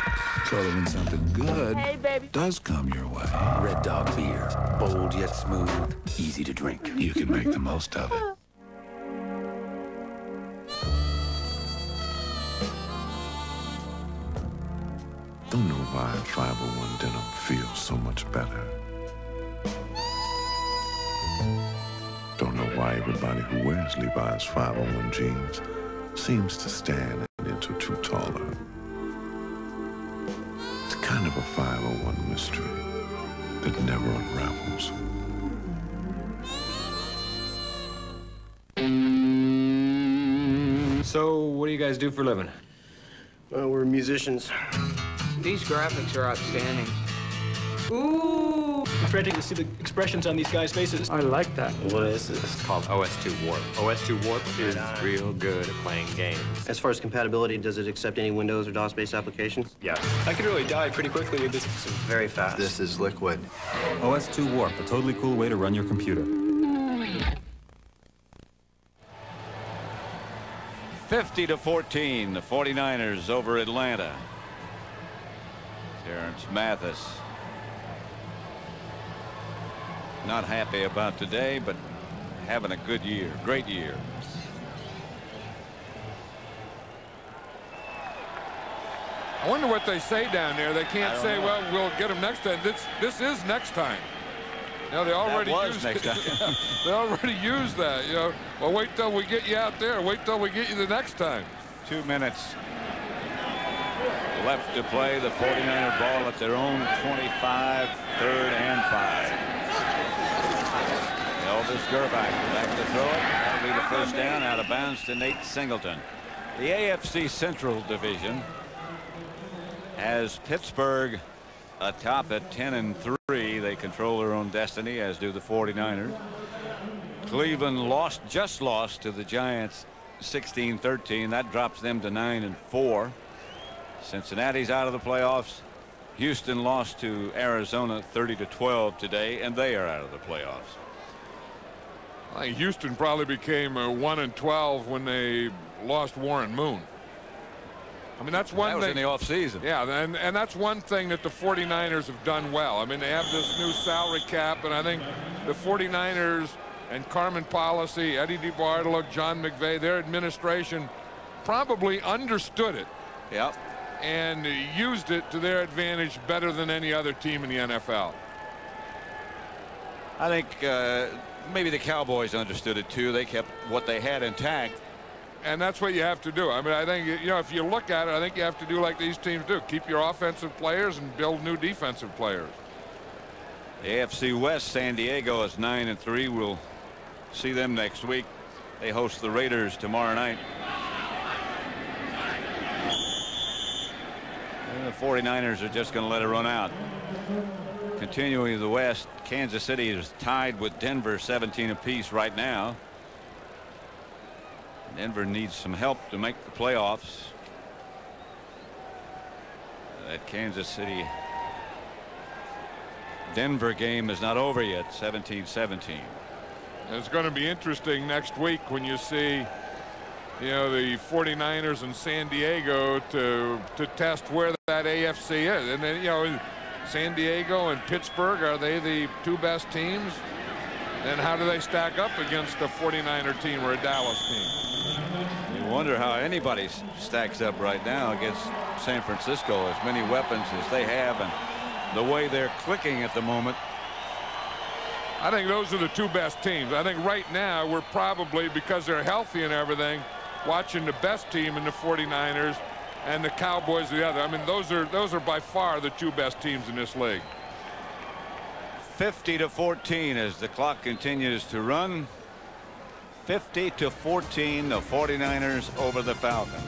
So that when something good does come your way. Red Dog beer. Bold yet smooth. Easy to drink. You can make the most of it. Don't know why 501 denim feels so much better. Don't know why everybody who wears Levi's 501 jeans seems to stand an inch or 2 taller. It's kind of a 501 mystery that never unravels. So, what do you guys do for a living? Well, we're musicians. These graphics are outstanding. Ooh! Refreshing to see the expressions on these guys' faces. I like that. What is this? It's called OS2 Warp. OS2 Warp is real good at playing games. As far as compatibility, does it accept any Windows or DOS-based applications? Yes. I could really die pretty quickly with this. It's very fast. This is Liquid. OS2 Warp, a totally cool way to run your computer. 50-14, the 49ers over Atlanta. Terrence Mathis not happy about today, but having a good year, great year. I wonder what they say down there. They can't say, know. well, we'll get them next time. This is next time. You know, they already used next time. They already used that. You know, well, wait till we get you out there. Wait till we get you the next time. 2 minutes left to play. The 49er ball at their own 25, 3rd and 5. Elvis Gerbach back to throw it. That'll be the first down, out of bounds to Nate Singleton. The AFC Central Division has Pittsburgh atop at 10-3. They control their own destiny, as do the 49ers. Cleveland just lost to the Giants 16-13. That drops them to 9-4. Cincinnati's out of the playoffs. Houston lost to Arizona 30-12 today, and they are out of the playoffs. I think Houston probably became 1-12 when they lost Warren Moon. I mean, that's one thing. That was in the offseason. Yeah, and that's one thing that the 49ers have done well. I mean, they have this new salary cap, and I think the 49ers and Carmen Policy, Eddie DeBartolo, John McVay, their administration probably understood it. Yep. And used it to their advantage better than any other team in the NFL. I think maybe the Cowboys understood it too. They kept what they had intact. And that's what you have to do. I mean, I think, you know, if you look at it, I think you have to do like these teams do. Keep your offensive players and build new defensive players. The AFC West, San Diego is 9-3. We'll see them next week. They host the Raiders tomorrow night. And the 49ers are just going to let it run out. Continuing the West, Kansas City is tied with Denver 17 apiece right now. Denver needs some help to make the playoffs. That Kansas City Denver game is not over yet. 17-17. It's going to be interesting next week when you see, you know, the 49ers and San Diego to test where that AFC is. And then, you know, San Diego and Pittsburgh, are they the two best teams? And how do they stack up against a 49er team or a Dallas team? You wonder how anybody stacks up right now against San Francisco. As many weapons as they have and the way they're clicking at the moment. I think those are the two best teams. I think right now we're probably, because they're healthy and everything, watching the best team in the 49ers and the Cowboys the other. I mean, those are by far the two best teams in this league. 50-14 as the clock continues to run. 50-14, the 49ers over the Falcons.